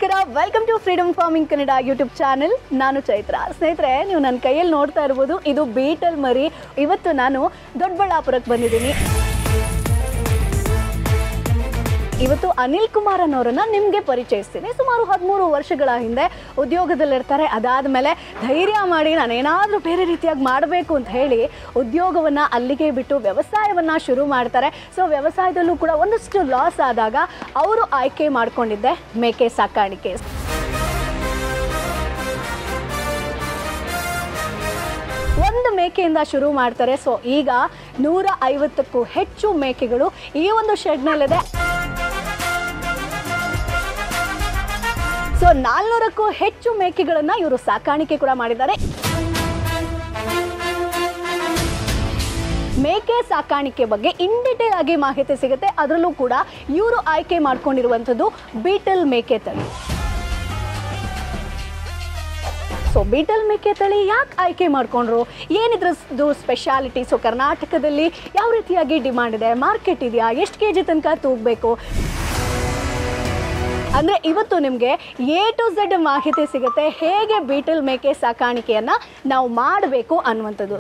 ನಮಸ್ಕಾರ, welcome to freedom farming Kannada YouTube channel. ನಾನು ಚೈತ್ರ. ಸ್ನೇಹಿತರೆ, ನೀವು ನನ್ನ ಕೈಯಲ್ಲಿ ನೋಡ್ತಾ ಇರ್ಬೋದು, ಇದು ಬೀಟಲ್ ಮರಿ. ಇವತ್ತು ನಾನು ದೊಡ್ಡಬಳ್ಳಾಪುರಕ್ಕೆ ಬಂದಿದ್ದೀನಿ. ಇವತ್ತು ಅನಿಲ್ ಕುಮಾರ್ ಅನ್ನೋರನ್ನ ನಿಮಗೆ ಪರಿಚಯಿಸ್ತೀನಿ. ಸುಮಾರು 13 ವರ್ಷಗಳ ಹಿಂದೆ ಉದ್ಯೋಗದಲ್ಲಿರ್ತಾರೆ. ಅದಾದಮೇಲೆ ಧೈರ್ಯ ಮಾಡಿ ನಾನೇನಾದರೂ ಬೇರೆ ರೀತಿಯಾಗಿ ಮಾಡಬೇಕು ಅಂತ ಹೇಳಿ ಉದ್ಯೋಗವನ್ನು ಅಲ್ಲಿಗೆ ಬಿಟ್ಟು ವ್ಯವಸಾಯವನ್ನು ಶುರು ಮಾಡ್ತಾರೆ. ಸೊ ವ್ಯವಸಾಯದಲ್ಲೂ ಕೂಡ ಒಂದಷ್ಟು ಲಾಸ್ ಆದಾಗ ಅವರು ಆಯ್ಕೆ ಮಾಡಿಕೊಂಡಿದ್ದೆ ಮೇಕೆ ಸಾಕಾಣಿಕೆ. ಒಂದು ಮೇಕೆಯಿಂದ ಶುರು ಮಾಡ್ತಾರೆ. ಸೊ ಈಗ 150ಕ್ಕೂ ಹೆಚ್ಚು ಮೇಕೆಗಳು ಈ ಒಂದು ಶೆಡ್ನಲ್ಲಿದೆ. ಸೊ 400ಕ್ಕೂ ಹೆಚ್ಚು ಮೇಕೆಗಳನ್ನು ಇವರು ಸಾಕಾಣಿಕೆ ಕೂಡ ಮಾಡಿದ್ದಾರೆ. ಮೇಕೆ ಸಾಕಾಣಿಕೆ ಬಗ್ಗೆ ಇನ್ ಡೀಟೇಲ್ ಆಗಿ ಮಾಹಿತಿ ಸಿಗುತ್ತೆ. ಅದರಲ್ಲೂ ಕೂಡ ಇವರು ಆಯ್ಕೆ ಮಾಡ್ಕೊಂಡಿರುವಂಥದ್ದು ಬೀಟಲ್ ಮೇಕೆ ತಳಿ. ಸೊ ಬೀಟಲ್ ಮೇಕೆ ತಳಿ ಯಾಕೆ ಆಯ್ಕೆ ಮಾಡಿಕೊಂಡ್ರು, ಏನಿದ್ರದ್ದು ಸ್ಪೆಷಾಲಿಟಿ, ಸೊ ಕರ್ನಾಟಕದಲ್ಲಿ ಯಾವ ರೀತಿಯಾಗಿ ಡಿಮಾಂಡ್ ಇದೆ, ಮಾರ್ಕೆಟ್ ಇದೆಯಾ, ಎಷ್ಟು ಕೆಜಿ ತನಕ ತೂಗಬೇಕು, ಅಂದರೆ ಇವತ್ತು ನಿಮಗೆ A to Z ಮಾಹಿತಿ ಸಿಗುತ್ತೆ. ಹೇಗೆ ಬೀಟಲ್ ಮೇಕೆ ಸಾಕಾಣಿಕೆಯನ್ನು ನಾವು ಮಾಡಬೇಕು ಅನ್ನುವಂಥದ್ದು.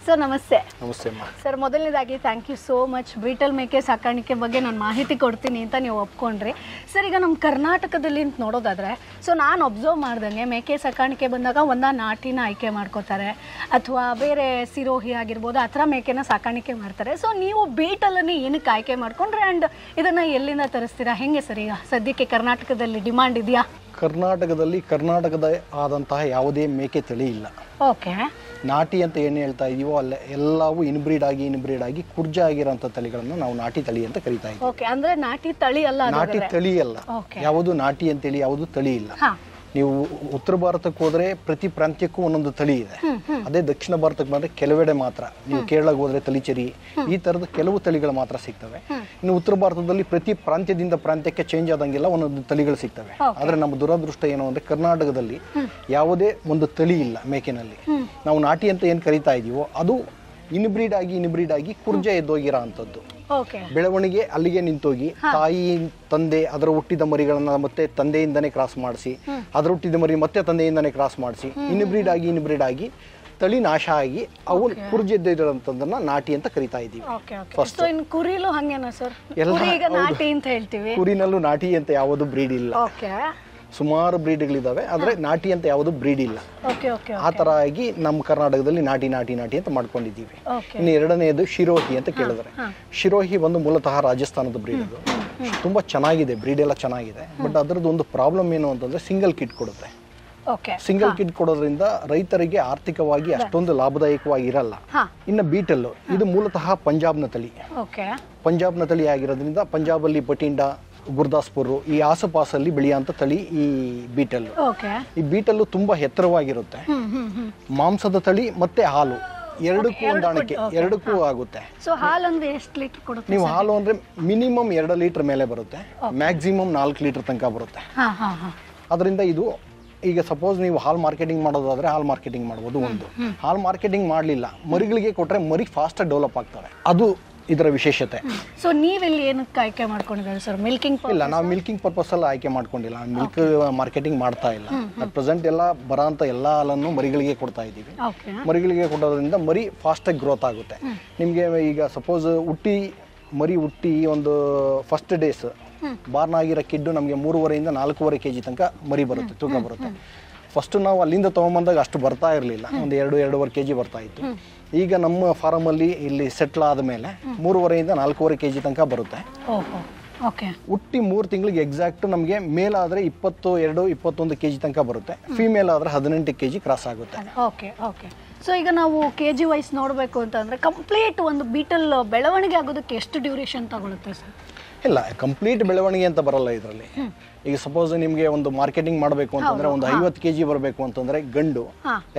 ಸರ್ ನಮಸ್ತೆ. ನಮಸ್ತೆ ಸರ್, ಮೊದಲನೇದಾಗಿ thank you so much. Beetal ಮೇಕೆ ಸಾಕಾಣಿಕೆ ಬಗ್ಗೆ ನಾನು ಮಾಹಿತಿ ಕೊಡ್ತೀನಿ ಅಂತ ನೀವು ಒಪ್ಕೊಂಡ್ರಿ. ಸರ್, ಈಗ ನಮ್ಮ ಕರ್ನಾಟಕದಲ್ಲಿ ಅಂತ ನೋಡೋದಾದರೆ, ಸೊ ನಾನು ಅಬ್ಸರ್ವ್ ಮಾಡ್ದಂಗೆ ಮೇಕೆ ಸಾಕಾಣಿಕೆ ಬಂದಾಗ ಒಂದ ನಾಟಿನ ಆಯ್ಕೆ ಮಾಡ್ಕೋತಾರೆ, ಅಥವಾ ಬೇರೆ ಸಿರೋಹಿ ಆಗಿರ್ಬೋದು ಆ ಥರ ಮೇಕೆನ ಸಾಕಾಣಿಕೆ ಮಾಡ್ತಾರೆ. ಸೊ ನೀವು ಬೀಟಲನ್ನು ಏನಕ್ಕೆ ಆಯ್ಕೆ ಮಾಡ್ಕೊಂಡ್ರೆ ಆ್ಯಂಡ್ ಇದನ್ನು ಎಲ್ಲಿಂದ ತರಿಸ್ತೀರಾ, ಹೆಂಗೆ ಸರ್? ಈಗ ಸದ್ಯಕ್ಕೆ ಕರ್ನಾಟಕದಲ್ಲಿ ಡಿಮಾಂಡ್ ಇದೆಯಾ? ಕರ್ನಾಟಕದಲ್ಲಿ ಕರ್ನಾಟಕದ ಆದಂತಹ ಯಾವುದೇ ಮೇಕೆ ತಳಿ ಇಲ್ಲ. ಓಕೆ. ನಾಟಿ ಅಂತ ಏನು ಹೇಳ್ತಾ ಇದೀವೋ ಅಲ್ಲೇ ಎಲ್ಲವೂ ಇನ್ಬ್ರೀಡ್ ಆಗಿ ಕುರ್ಜ ಆಗಿರೋಂಥ ತಳಿಗಳನ್ನು ನಾವು ನಾಟಿ ತಳಿ ಅಂತ ಕರಿತಾ ಇದ್ದೀವಿ. ಓಕೆ, ಅಂದ್ರೆ ನಾಟಿ ತಳಿ ಅಲ್ಲ, ನಾಟಿ ತಳಿ ಅಲ್ಲ. ಯಾವುದು ನಾಟಿ ಅಂತೇಳಿ ಯಾವುದು ತಳಿ ಇಲ್ಲ. ನೀವು ಉತ್ತರ ಭಾರತಕ್ಕೆ ಹೋದ್ರೆ ಪ್ರತಿ ಪ್ರಾಂತ್ಯಕ್ಕೂ ಒಂದೊಂದು ತಳಿ ಇದೆ. ಅದೇ ದಕ್ಷಿಣ ಭಾರತಕ್ಕೆ ಬಂದ್ರೆ ಕೆಲವೆಡೆ ಮಾತ್ರ. ನೀವು ಕೇರಳಕ್ಕೆ ಹೋದ್ರೆ ತಲಿಚೇರಿ, ಈ ತರದ ಕೆಲವು ತಳಿಗಳು ಮಾತ್ರ ಸಿಗ್ತವೆ. ಇನ್ನು ಉತ್ತರ ಭಾರತದಲ್ಲಿ ಪ್ರತಿ ಪ್ರಾಂತ್ಯದಿಂದ ಪ್ರಾಂತ್ಯಕ್ಕೆ ಚೇಂಜ್ ಆದಂಗೆಲ್ಲ ಒಂದೊಂದು ತಳಿಗಳು ಸಿಗ್ತವೆ. ಆದ್ರೆ ನಮ್ಮ ದುರದೃಷ್ಟ ಏನು ಅಂದ್ರೆ ಕರ್ನಾಟಕದಲ್ಲಿ ಯಾವುದೇ ಒಂದು ತಳಿ ಇಲ್ಲ ಮೇಕೆನಲ್ಲಿ. ನಾವು ನಾಟಿ ಅಂತ ಏನ್ ಕರಿತಾ ಇದೀವೋ ಅದು ಇನ್ಬ್ರೀಡ್ ಆಗಿ ಕುರ್ಜ ಎದ್ದೋಗಿರೋ ಅಂಥದ್ದು. ಬೆಳವಣಿಗೆ ಅಲ್ಲಿಗೆ ನಿಂತೋಗಿ ತಾಯಿ ತಂದೆ ಅದರ ಹುಟ್ಟಿದ ಮರಿಗಳನ್ನ ಮತ್ತೆ ತಂದೆಯಿಂದನೇ ಕ್ರಾಸ್ ಮಾಡಿಸಿ, ಅದರ ಹುಟ್ಟಿದ ಮರಿ ಮತ್ತೆ ತಂದೆಯಿಂದನೇ ಕ್ರಾಸ್ ಮಾಡಿಸಿ ಇನ್ಬ್ರೀಡ್ ಆಗಿ ತಳಿ ನಾಶ ಆಗಿ ಅವು ಕುರ್ಜೆದ್ದಿರೋಂಥದ್ದನ್ನ ನಾಟಿ ಅಂತ ಕರಿತಾ ಇದೀವಿ. ಕುರಿನಲ್ಲೂ ನಾಟಿ ಅಂತ ಯಾವುದು ಬ್ರೀಡ್ ಇಲ್ಲ. ಸುಮಾರು ಬ್ರೀಡ್ಗಳಿದಾವೆ, ಆದ್ರೆ ನಾಟಿ ಅಂತ ಯಾವುದು ಬ್ರೀಡ್ ಇಲ್ಲ. ಆ ತರ ಆಗಿ ನಮ್ಮ ಕರ್ನಾಟಕದಲ್ಲಿ ನಾಟಿ ಅಂತ ಮಾಡ್ಕೊಂಡಿದ್ದೀವಿ. ಇನ್ನು ಎರಡನೆಯದು ಶಿರೋಹಿ ಅಂತ ಕೇಳಿದ್ರೆ, ಶಿರೋಹಿ ಒಂದು ಮೂಲತಃ ರಾಜಸ್ಥಾನದ ಬ್ರೀಡ್. ಅದು ತುಂಬಾ ಚೆನ್ನಾಗಿದೆ, ಬ್ರೀಡ್ ಎಲ್ಲ ಚೆನ್ನಾಗಿದೆ. ಬಟ್ ಅದರದ್ದು ಒಂದು ಪ್ರಾಬ್ಲಮ್ ಏನು ಅಂತಂದ್ರೆ ಸಿಂಗಲ್ ಕಿಡ್ ಕೊಡುತ್ತೆ. ಸಿಂಗಲ್ ಕಿಡ್ ಕೊಡೋದ್ರಿಂದ ರೈತರಿಗೆ ಆರ್ಥಿಕವಾಗಿ ಅಷ್ಟೊಂದು ಲಾಭದಾಯಕವಾಗಿ ಇರಲ್ಲ. ಇನ್ನು ಬೀಟಲ್ ಇದು ಮೂಲತಃ ಪಂಜಾಬ್ನ ತಳಿ ಆಗಿರೋದ್ರಿಂದ ಪಂಜಾಬಲ್ಲಿ ಬಟಿಂಡಾ, ಗುರ್ದಾಸ್ಪುರ್ ಈ ಆಸುಪಾಸಲ್ಲಿ ಬೆಳೆಯುವಂತ ತಳಿ ಈ ಬೀಟಲ್. ಈ ಬೀಟಲ್ ತುಂಬಾ ಎತ್ತರವಾಗಿರುತ್ತೆ. ಮಾಂಸದ ತಳಿ ಮತ್ತೆ ಹಾಲು ಎರಡಕ್ಕೂ ಹೊಂದಾಣಿಕೆ, ಎರಡಕ್ಕೂ ಆಗುತ್ತೆ. ನೀವು ಹಾಲು ಅಂದ್ರೆ ಮಿನಿಮಮ್ 2 ಲೀಟರ್ ಮೇಲೆ ಬರುತ್ತೆ, ಮ್ಯಾಕ್ಸಿಮಮ್ 4 ಲೀಟರ್ ತನಕ ಬರುತ್ತೆ. ಅದರಿಂದ ಇದು ಈಗ ಸಪೋಸ್ ನೀವು ಹಾಲ್ ಮಾರ್ಕೆಟಿಂಗ್ ಮಾಡೋದಾದ್ರೆ ಹಾಲ್ ಮಾರ್ಕೆಟಿಂಗ್ ಮಾಡ್ಬೋದು. ಒಂದು ಹಾಲ್ ಮಾರ್ಕೆಟಿಂಗ್ ಮಾಡಲಿಲ್ಲ, ಮರಿಗಳಿಗೆ ಕೊಟ್ರೆ ಮರಿ ಫಾಸ್ಟ್ ಡಡೆವಲಪ್ ಆಗ್ತವೆ. ಅದು ಇದರ ವಿಶೇಷತೆ. ಸೊ ನೀವೆಲ್ಲಿ ಏನಕ್ಕೆ ಆಯ್ಕೆ ಮಾಡ್ಕೊಂಡಿದ್ದೀರಾ ಸರ್? ಮಿಲ್ಕಿಂಗ್ ಇಲ್ಲ, ನಾವು ಮಿಲ್ಕಿಂಗ್ ಪರ್ಪಸ್ ಅಲ್ಲಿ ಆಯ್ಕೆ ಮಾಡ್ಕೊಂಡಿಲ್ಲ. ಮಿಲ್ಕ್ ಮಾರ್ಕೆಟಿಂಗ್ ಮಾಡ್ತಾ ಇಲ್ಲ. ಅಟ್ ಪ್ರೆಸೆಂಟ್ ಎಲ್ಲ ಬರೋಂಥ ಎಲ್ಲ ಹಾಲನ್ನು ಮರಿಗಳಿಗೆ ಕೊಡ್ತಾ ಇದ್ದೀವಿ. ಮರಿಗಳಿಗೆ ಕೊಡೋದ್ರಿಂದ ಮರಿ ಫಾಸ್ಟ್ ಆಗಿ ಗ್ರೋತ್ ಆಗುತ್ತೆ. ನಿಮಗೆ ಈಗ ಸಪೋಸ್ ಮರಿ ಹುಟ್ಟಿ ಒಂದು ಫಸ್ಟ್ ಡೇಸ್ ಬಾರ್ನ್ ಆಗಿರೋ ಕಿಡ್ಡು ನಮಗೆ 3.5 ರಿಂದ 4.5 kg ತನಕ ಮರಿ ಬರುತ್ತೆ, ತೂಕ ಬರುತ್ತೆ. ಫಸ್ಟ್ ನಾವು ಅಲ್ಲಿಂದ ತೊಗೊಂಬಂದಾಗ ಅಷ್ಟು ಬರ್ತಾ ಇರಲಿಲ್ಲ, ಒಂದು 2-2.5 kg ಬರ್ತಾ ಇತ್ತು. ಈಗ ನಮ್ಮ ಫಾರಮ್ ಅಲ್ಲಿ ಇಲ್ಲಿ ಸೆಟ್ಲ್ ಆದಮೇಲೆ 3.5 ರಿಂದ 4.5 kg ತನಕ ಬರುತ್ತೆ. ಹುಟ್ಟಿ 3 ತಿಂಗಳಿಗೆ ಎಕ್ಸಾಕ್ಟ್ ನಮಗೆ ಮೇಲ್ ಆದ್ರೆ 22-21 kg ತನಕ ಬರುತ್ತೆ. ಫಿಮೇಲ್ ಆದ್ರೆ 18 kg ಕ್ರಾಸ್ ಆಗುತ್ತೆ. ಸೊ ಈಗ ನಾವು KG ವೈಸ್ ನೋಡಬೇಕು ಅಂತಂದ್ರೆ ಕಂಪ್ಲೀಟ್ ಒಂದು ಬೀಟಲ್ ಬೆಳವಣಿಗೆ ಆಗೋದಕ್ಕೆ ಎಷ್ಟು ಡ್ಯೂರೇಷನ್ ತಗೊಳುತ್ತೆ ಸರ್? ಇಲ್ಲ, ಕಂಪ್ಲೀಟ್ ಬೆಳವಣಿಗೆ ಅಂತ ಬರಲ್ಲ ಇದರಲ್ಲಿ. ಈಗ ಸಪೋಸ್ ನಿಮಗೆ ಒಂದು ಮಾರ್ಕೆಟಿಂಗ್ ಮಾಡಬೇಕು ಅಂತಂದ್ರೆ ಒಂದು 50 kg ಬರಬೇಕು ಅಂತಂದ್ರೆ ಗಂಡು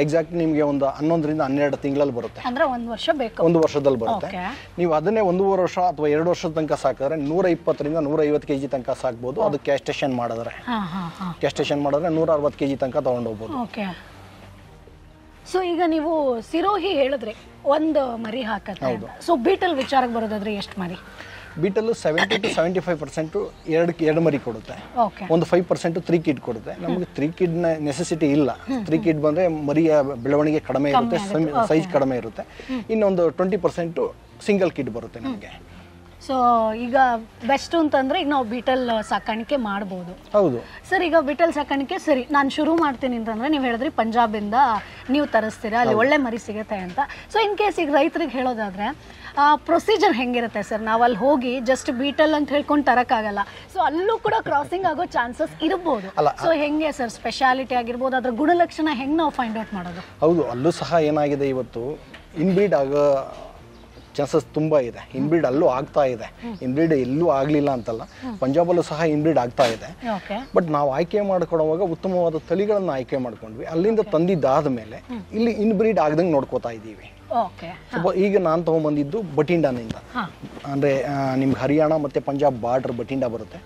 ಎಕ್ಸಾಕ್ಟ್ ನಿಮಗೆ ಒಂದು 11 ರಿಂದ 12 ತಿಂಗಳಲ್ಲಿ ಬರುತ್ತೆ. ಒಂದು ವರ್ಷದಲ್ಲಿ ಬರುತ್ತೆ. ನೀವು ಅದನ್ನೇ 1.5 ವರ್ಷ ಅಥವಾ 2 ವರ್ಷದ ತನಕ ಸಾಕಿದ್ರೆ 120 ರಿಂದ 150 kg ತನಕ ಸಾಕ್ಬೋದು. ಅದು ಕ್ಯಾಸ್ಟೇಷನ್ ಮಾಡಿದ್ರೆ 160 kg ತನಕ ತಗೊಂಡು ಹೋಗ್ಬೋದು. ಸೊ ಈಗ ನೀವು ಸಿರೋಹಿ ಹೇಳಿದ್ರೆ ಒಂದು ಮರಿ ಹಾಕತ್ತೆ. ಸೊ ಬೀಟಲ್ ವಿಚಾರಕ್ಕೆ ಬರೋದಾದ್ರೆ ಎಷ್ಟು ಮರಿ? ಬೀಟಲ್ 70 to 75% ಎರಡು ಮರಿ ಕೊಡುತ್ತೆ, ಒಂದು 5% 3 ಕಿಡ್ ಕೊಡುತ್ತೆ. ನಮಗೆ 3 ಕಿಡ್ ನೆಸೆಸಿಟಿ ಇಲ್ಲ. 3 ಕಿಡ್ ಬಂದರೆ ಮರಿಯ ಬೆಳವಣಿಗೆ ಕಡಿಮೆ ಇರುತ್ತೆ, ಸೈಜ್ ಕಡಿಮೆ ಇರುತ್ತೆ. ಇನ್ನೊಂದು 20% ಸಿಂಗಲ್ ಕಿಡ್ ಬರುತ್ತೆ ನಮಗೆ. ಸೊ ಈಗ ಬೆಸ್ಟ್ ಅಂತಂದ್ರೆ ಈಗ ನಾವು ಬೀಟಲ್ ಸಾಕಾಣಿಕೆ ಮಾಡ್ಬೋದು. ಹೌದು ಸರ್, ಈಗ ಬೀಟಲ್ ಸಾಕಾಣಿಕೆ ಸರಿ ನಾನು ಶುರು ಮಾಡ್ತೀನಿ ಅಂತಂದ್ರೆ ನೀವು ಹೇಳಿದ್ರಿ ಪಂಜಾಬಿಂದ ನೀವು ತರಿಸ್ತೀರಾ, ಅಲ್ಲಿ ಒಳ್ಳೆ ಮರಿ ಸಿಗುತ್ತೆ ಅಂತ. ಸೊ ಇನ್ ಕೇಸ್ ಈಗ ರೈತರಿಗೆ ಹೇಳೋದಾದ್ರೆ ಪ್ರೊಸೀಜರ್ ಹೆಂಗಿರುತ್ತೆ ಸರ್? ನಾವು ಅಲ್ಲಿ ಹೋಗಿ ಜಸ್ಟ್ ಬೀಟಲ್ ಅಂತ ಹೇಳ್ಕೊಂಡು ತರಕ್ಕಾಗಲ್ಲ. ಸೊ ಅಲ್ಲೂ ಕೂಡ ಕ್ರಾಸಿಂಗ್ ಆಗೋ ಚಾನ್ಸಸ್ ಇರ್ಬೋದು. ಸೊ ಹೆಂಗೆ ಸರ್ ಸ್ಪೆಷಾಲಿಟಿ ಆಗಿರ್ಬೋದು, ಅದ್ರ ಗುಣಲಕ್ಷಣ ಹೆಂಗೆ ನಾವು ಫೈಂಡ್ ಔಟ್ ಮಾಡೋದು? ಹೌದು, ಅಲ್ಲೂ ಸಹ ಏನಾಗಿದೆ, ಇವತ್ತು ಇನ್ಬ್ರೀಡ್ ಆಗೋ ಚಾನ್ಸಸ್ ತುಂಬ ಇದೆ. ಇನ್ಬ್ರೀಡ್ ಅಲ್ಲೂ ಆಗ್ತಾ ಇದೆ, ಇನ್ಬ್ರೀಡ್ ಎಲ್ಲೂ ಆಗಲಿಲ್ಲ ಅಂತಲ್ಲ, ಪಂಜಾಬಲ್ಲೂ ಸಹ ಇನ್ಬ್ರೀಡ್ ಆಗ್ತಾ ಇದೆ. ಬಟ್ ನಾವು ಆಯ್ಕೆ ಮಾಡ್ಕೊಳ್ಳುವಾಗ ಉತ್ತಮವಾದ ತಳಿಗಳನ್ನು ಆಯ್ಕೆ ಮಾಡ್ಕೊಂಡ್ವಿ. ಅಲ್ಲಿಂದ ತಂದಿದ್ದಾದ ಮೇಲೆ ಇಲ್ಲಿ ಇನ್ಬ್ರೀಡ್ ಆಗದಂಗೆ ನೋಡ್ಕೋತಾ ಇದ್ದೀವಿ. ಈಗ ನಾನು ತೊಗೊಂಬಂದಿದ್ದು ಬಟಿಂಡಾನಿಂದ, ಅಂದರೆ ನಿಮ್ಗೆ ಹರಿಯಾಣ ಮತ್ತು ಪಂಜಾಬ್ ಬಾರ್ಡರ್ ಬಟಿಂಡಾ ಬರುತ್ತೆ.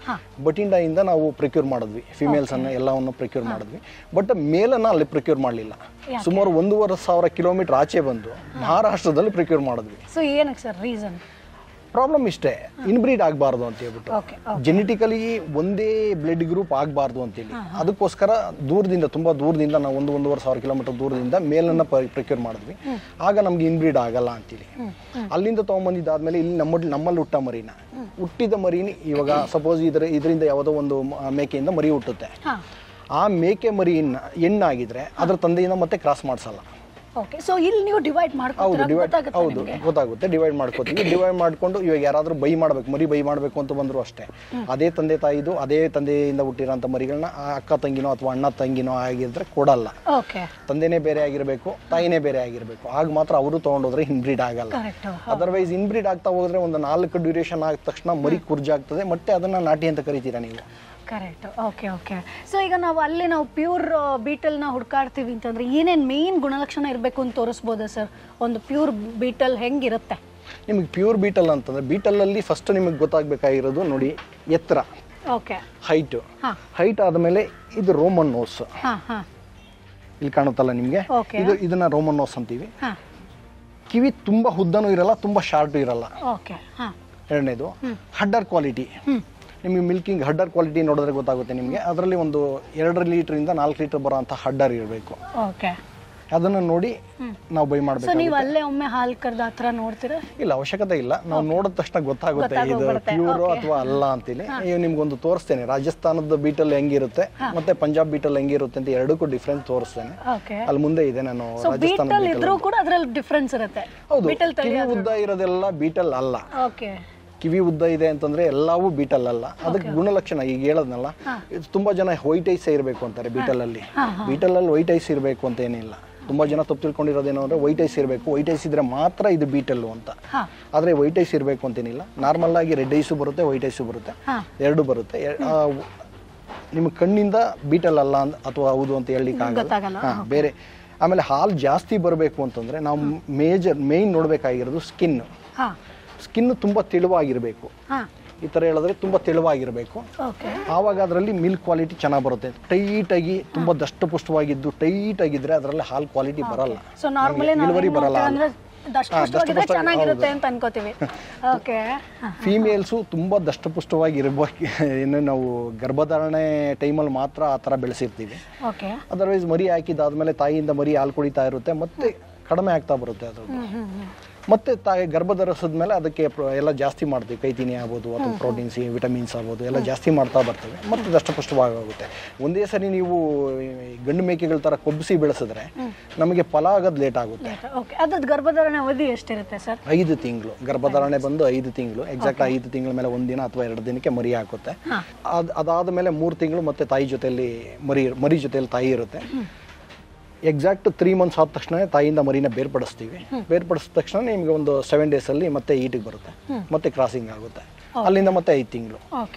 ಬಟಿಂಡಾಯಿಂದ ನಾವು ಪ್ರೊಕ್ಯೂರ್ ಮಾಡಿದ್ವಿ, ಫಿಮೇಲ್ಸನ್ನು ಎಲ್ಲವನ್ನು ಪ್ರೊಕ್ಯೂರ್ ಮಾಡಿದ್ವಿ. ಬಟ್ ಮೇಲನ್ನು ಅಲ್ಲಿ ಪ್ರೊಕ್ಯೂರ್ ಮಾಡಲಿಲ್ಲ. ಸುಮಾರು 1,500 ಕಿಲೋಮೀಟರ್ ಆಚೆ ಬಂದು ಮಹಾರಾಷ್ಟ್ರದಲ್ಲಿ ಪ್ರೊಕ್ಯೂರ್ ಮಾಡಿದ್ವಿ. ಸೊ ಏನಕ್ಕೆ ಸರ್ ರೀಸನ್? ಪ್ರಾಬ್ಲಮ್ ಇಷ್ಟೇ, ಇನ್ಬ್ರೀಡ್ ಆಗಬಾರ್ದು ಅಂತ ಹೇಳ್ಬಿಟ್ಟು, ಜೆನೆಟಿಕಲಿ ಒಂದೇ ಬ್ಲಡ್ ಗ್ರೂಪ್ ಆಗಬಾರ್ದು ಅಂತೇಳಿ. ಅದಕ್ಕೋಸ್ಕರ ದೂರದಿಂದ, ತುಂಬ ದೂರದಿಂದ, ನಾವು 1,500 ಕಿಲೋಮೀಟರ್ ದೂರದಿಂದ ಮೇಲನ್ನು ಪ್ರೊಕ್ಯೂರ್ ಮಾಡಿದ್ವಿ. ಆಗ ನಮ್ಗೆ ಇನ್ಬ್ರೀಡ್ ಆಗಲ್ಲ ಅಂತೇಳಿ ಅಲ್ಲಿಂದ ತೊಗೊಂಬಂದಿದ್ದಾದ್ಮೇಲೆ ಇಲ್ಲಿ ನಮ್ಮಲ್ಲಿ ಹುಟ್ಟ ಮರಿನ, ಹುಟ್ಟಿದ ಮರಿನ ಇವಾಗ ಸಪೋಸ್ ಇದರಿಂದ ಯಾವುದೋ ಒಂದು ಮೇಕೆಯಿಂದ ಮರಿ ಹುಟ್ಟುತ್ತೆ. ಆ ಮೇಕೆ ಮರಿ ಹೆಣ್ಣಾಗಿದ್ರೆ ಅದ್ರ ತಂದೆಯಿಂದ ಮತ್ತೆ ಕ್ರಾಸ್ ಮಾಡಿಸಲ್ಲ. ಸೊ ಇಲ್ಲಿ ನೀವು ಡಿವೈಡ್ ಮಾಡ್ಕೊತೀರಾ? ಹೌದು, ಗೊತ್ತಾಗುತ್ತೆ. ಡಿವೈಡ್ ಮಾಡ್ಕೋತೀವಿ. ಡಿವೈಡ್ ಮಾಡ್ಕೊಂಡು ಇವಾಗ ಯಾರಾದರೂ ಬೈ ಮಾಡಬೇಕು, ಮರಿ ಬೈ ಮಾಡಬೇಕು ಅಂತ ಬಂದರೂ ಅಷ್ಟೇ, ಅದೇ ತಂದೆ ತಾಯಿದು, ಅದೇ ತಂದೆಯಿಂದ ಹುಟ್ಟಿರೋಂಥ ಮರಿಗಳನ್ನ ಅಕ್ಕ ತಂಗಿನೋ ಅಥವಾ ಅಣ್ಣ ತಂಗಿನೋ ಆಗಿದ್ರೆ ಕೊಡಲ್ಲ. ತಂದೆನೇ ಬೇರೆ ಆಗಿರಬೇಕು, ತಾಯಿನೇ ಬೇರೆ ಆಗಿರಬೇಕು. ಆಗ ಮಾತ್ರ ಅವರು ತೊಗೊಂಡೋದ್ರೆ ಇನ್ಬ್ರೀಡ್ ಆಗಲ್ಲ. ಅದರ್ವೈಸ್ ಇನ್ಬ್ರೀಡ್ ಆಗ್ತಾ ಹೋದ್ರೆ ಒಂದು 4 ಡ್ಯೂರೇಷನ್ ಆದ ತಕ್ಷಣ ಮರಿ ಕುರ್ಜಾಗ್ತದೆ. ಮತ್ತೆ ಅದನ್ನ ನಾಟಿ ಅಂತ ಕರಿತೀರಾ ನೀವು. ಕರೆಕ್ಟ್. ಓಕೆ. ಸೊ ಈಗ ನಾವು ಪ್ಯೂರ್ ಬೀಟಲ್ನ ಹುಡ್ಕಾಡ್ತೀವಿ ಅಂತಂದ್ರೆ ಏನೇನು ಮೇನ್ ಗುಣಲಕ್ಷಣ ಇರಬೇಕು ಅಂತ ತೋರಿಸ್ಬೋದಾ ಸರ್? ಒಂದು ಪ್ಯೂರ್ ಬೀಟಲ್ ಹೆಂಗಿರುತ್ತೆ? ನಿಮಗೆ ಪ್ಯೂರ್ ಬೀಟಲ್ ಅಂತಂದ್ರೆ, ಬೀಟಲಲ್ಲಿ ಫಸ್ಟ್ ನಿಮಗೆ ಗೊತ್ತಾಗಬೇಕಾಗಿರೋದು ನೋಡಿ, ಎತ್ತರ, ಹೈಟ್ ಆದಮೇಲೆ ಇದು ರೋಮನ್ ನೋಸ್. ಇಲ್ಲಿ ಕಾಣುತ್ತಲ್ಲ ನಿಮಗೆ, ಇದನ್ನ ರೋಮನ್ ನೋಸ್ ಅಂತೀವಿ. ಕಿವಿ ತುಂಬಾ ಉದ್ದನೂ ಇರಲ್ಲ, ತುಂಬಾ ಶಾರ್ಟು ಇರಲ್ಲ. ಎರಡನೇದು ಹಡ್ಡರ್ ಕ್ವಾಲಿಟಿ. ನಿಮಗೆ ಮಿಲ್ಕಿಂಗ್ ಹಡ್ಡರ್ ಕ್ವಾಲಿಟಿ ನೋಡಿದ್ರೆ ಗೊತ್ತಾಗುತ್ತೆ ನಿಮಗೆ. ಅದರಲ್ಲಿ ಒಂದು 2 ಲೀಟರಿಂದ 4 ಲೀಟರ್ ಬರೋಂಥ ಹಡ್ಡರ್ ಇರಬೇಕು. ಅದನ್ನು ನೋಡಿ ನಾವು ಬೈ ಮಾಡಬೇಕು. ನೀವು ಅಲ್ಲೇ ಒಮ್ಮೆ ಹಾಲು ಕರೆದ ಹತ್ರ ನೋಡ್ತೀರಾ? ಇಲ್ಲ, ಅವಶ್ಯಕತೆ ಇಲ್ಲ. ನಾವು ನೋಡಿದ ತಕ್ಷಣ ಗೊತ್ತಾಗುತ್ತೆ ಇದು ಪ್ಯೂರ್ ಅಥವಾ ಅಲ್ಲ ಅಂತೇಳಿ. ನಿಮ್ಗೊಂದು ತೋರಿಸ್ತೇನೆ, ರಾಜಸ್ಥಾನದ ಬೀಟಲ್ ಹೆಂಗಿರುತ್ತೆ ಮತ್ತೆ ಪಂಜಾಬ್ ಬೀಟಲ್ ಹೆಂಗಿರುತ್ತೆ ಅಂತ ಎರಡಕ್ಕೂ ಡಿಫ್ರೆನ್ಸ್ ತೋರಿಸ್ತೇನೆ. ಅಲ್ಲಿ ಮುಂದೆ ಇದೆ. ನಾನು ರಾಜಸ್ಥಾನ ಡಿಫ್ರೆನ್ಸ್ ಇರುತ್ತೆ. ಹೌದು, ಕಿವಿ ಉದ್ದ ಇರೋದೆಲ್ಲ ಬೀಟಲ್ ಅಲ್ಲ. ಕಿವಿ ಉದ್ದ ಇದೆ ಅಂತಂದ್ರೆ ಎಲ್ಲವೂ ಬೀಟಲ್ ಅಲ್ಲ. ಅದಕ್ಕೆ ಗುಣಲಕ್ಷಣ ಈಗ ಹೇಳದ್ನಲ್ಲ, ತುಂಬಾ ಜನ ವೈಟ್ ಐಸ್ ಇರಬೇಕು ಅಂತಾರೆ ಬೀಟಲ್ ಅಲ್ಲಿ. ವೈಟ್ ಐಸ್ ಇರಬೇಕು ಅಂತ ಏನಿಲ್ಲ. ತುಂಬಾ ಜನ ತಪ್ಪು ತಿಳ್ಕೊಂಡಿರೋದೇನೋ ಅಂದ್ರೆ ವೈಟ್ ಐಸ್ ಇರಬೇಕು, ವೈಟ್ ಐಸ್ ಇದ್ರೆ ಮಾತ್ರ ಇದು ಬೀಟಲ್ಲು ಅಂತ. ಆದ್ರೆ ವೈಟ್ ಐಸ್ ಇರಬೇಕು ಅಂತೇನಿಲ್ಲ. ನಾರ್ಮಲ್ ಆಗಿ ರೆಡ್ ಐಸು ಬರುತ್ತೆ, ವೈಟ್ ಐಸು ಬರುತ್ತೆ, ಎರಡು ಬರುತ್ತೆ. ನಿಮ್ಮ ಕಣ್ಣಿಂದ ಬೀಟಲ್ ಅಲ್ಲ ಅಥವಾ ಹೌದು ಅಂತ ಹೇಳಲಿಕ್ಕೆ ಆಗಲ್ಲ. ಬೇರೆ ಆಮೇಲೆ ಹಾಲು ಜಾಸ್ತಿ ಬರಬೇಕು ಅಂತಂದ್ರೆ ನಾವು ಮೇನ್ ನೋಡ್ಬೇಕಾಗಿರೋದು ಸ್ಕಿನ್ ತುಂಬಾ ತೆಳುವಾಗಿರ್ಬೇಕು. ಈ ತರ ಹೇಳಿದ್ರೆ ತುಂಬಾ ತೆಳುವಾಗಿರ್ಬೇಕು. ಆವಾಗ ಅದರಲ್ಲಿ ಮಿಲ್ಕ್ ಕ್ವಾಲಿಟಿ ಚೆನ್ನಾಗಿ ಬರುತ್ತೆ. ಟೈಟ್ ಆಗಿ ತುಂಬಾ ದಷ್ಟಪುಷ್ಟವಾಗಿದ್ದು ಟೈಟ್ ಆಗಿದ್ರೆ ಅದರಲ್ಲಿ ಹಾಲು ಕ್ವಾಲಿಟಿ ಬರಲ್ಲ, ಇಳುವರಿ ಬರಲ್ಲ. ಫೀಮೇಲ್ಸು ತುಂಬಾ ದಷ್ಟಪುಷ್ಟವಾಗಿ ಇರಬೇಕು. ಇನ್ನು ನಾವು ಗರ್ಭಧಾರಣೆ ಟೈಮಲ್ಲಿ ಮಾತ್ರ ಆ ತರ ಬೆಳೆಸಿರ್ತೀವಿ. ಅದರ್ವೈಸ್ ಮರಿ ಹಾಕಿದಾದ್ಮೇಲೆ ತಾಯಿಯಿಂದ ಮರಿ ಹಾಲು ಕುಡಿತಾ ಇರುತ್ತೆ, ಮತ್ತೆ ಕಡಿಮೆ ಆಗ್ತಾ ಬರುತ್ತೆ ಅದು. ಮತ್ತೆ ತಾಯಿ ಗರ್ಭ ಧರಿಸಿದ್ಮೇಲೆ ಅದಕ್ಕೆ ಎಲ್ಲ ಜಾಸ್ತಿ ಮಾಡ್ತೀವಿ. ಕೈತಿನಿ ಆಗ್ಬೋದು ಅಥವಾ ಪ್ರೋಟೀನ್ಸ್, ವಿಟಮಿನ್ಸ್ ಆಗ್ಬೋದು, ಎಲ್ಲ ಜಾಸ್ತಿ ಮಾಡ್ತಾ ಬರ್ತವೆ. ಮತ್ತೆ ದಷ್ಟಪುಷ್ಟವಾಗುತ್ತೆ. ಒಂದೇ ಸರಿ ನೀವು ಗಂಡು ಮೇಕೆಗಳ ತರ ಕೊಬ್ಬಿಸಿ ಬೆಳೆಸಿದ್ರೆ ನಮಗೆ ಫಲ ಆಗೋದು ಲೇಟ್ ಆಗುತ್ತೆ. ಗರ್ಭಧಾರಣೆ ಅವಧಿ ಎಷ್ಟಿರುತ್ತೆ ಸರ್? 5 ತಿಂಗಳು. ಗರ್ಭಧಾರಣೆ ಬಂದು 5 ತಿಂಗಳು, ಎಕ್ಸಾಕ್ಟ್ 5 ತಿಂಗಳ ಮೇಲೆ 1 ದಿನ ಅಥವಾ 2 ದಿನಕ್ಕೆ ಮರಿ ಹಾಕುತ್ತೆ. ಅದಾದ ಮೇಲೆ 3 ತಿಂಗಳು ಮತ್ತೆ ತಾಯಿ ಜೊತೆಯಲ್ಲಿ ಮರಿ ಜೊತೆಯಲ್ಲಿ ತಾಯಿ ಇರುತ್ತೆ. ಎಕ್ಸಾಕ್ಟ್ 3 ಮಂತ್ಸ್ ಆದ ತಕ್ಷಣ ತಾಯಿಯಿಂದ ಮರಿನ ಬೇರ್ಪಡಿಸ್ತೀವಿ. ಬೇರ್ಪಡಿಸಿದ ತಕ್ಷಣ ನಿಮಗೆ ಒಂದು 7 days ಅಲ್ಲಿ ಮತ್ತೆ ಈಟಿಗೆ ಬರುತ್ತೆ, ಮತ್ತೆ ಕ್ರಾಸಿಂಗ್ ಆಗುತ್ತೆ. ಅಲ್ಲಿಂದ ಮತ್ತೆ 5 ತಿಂಗಳು,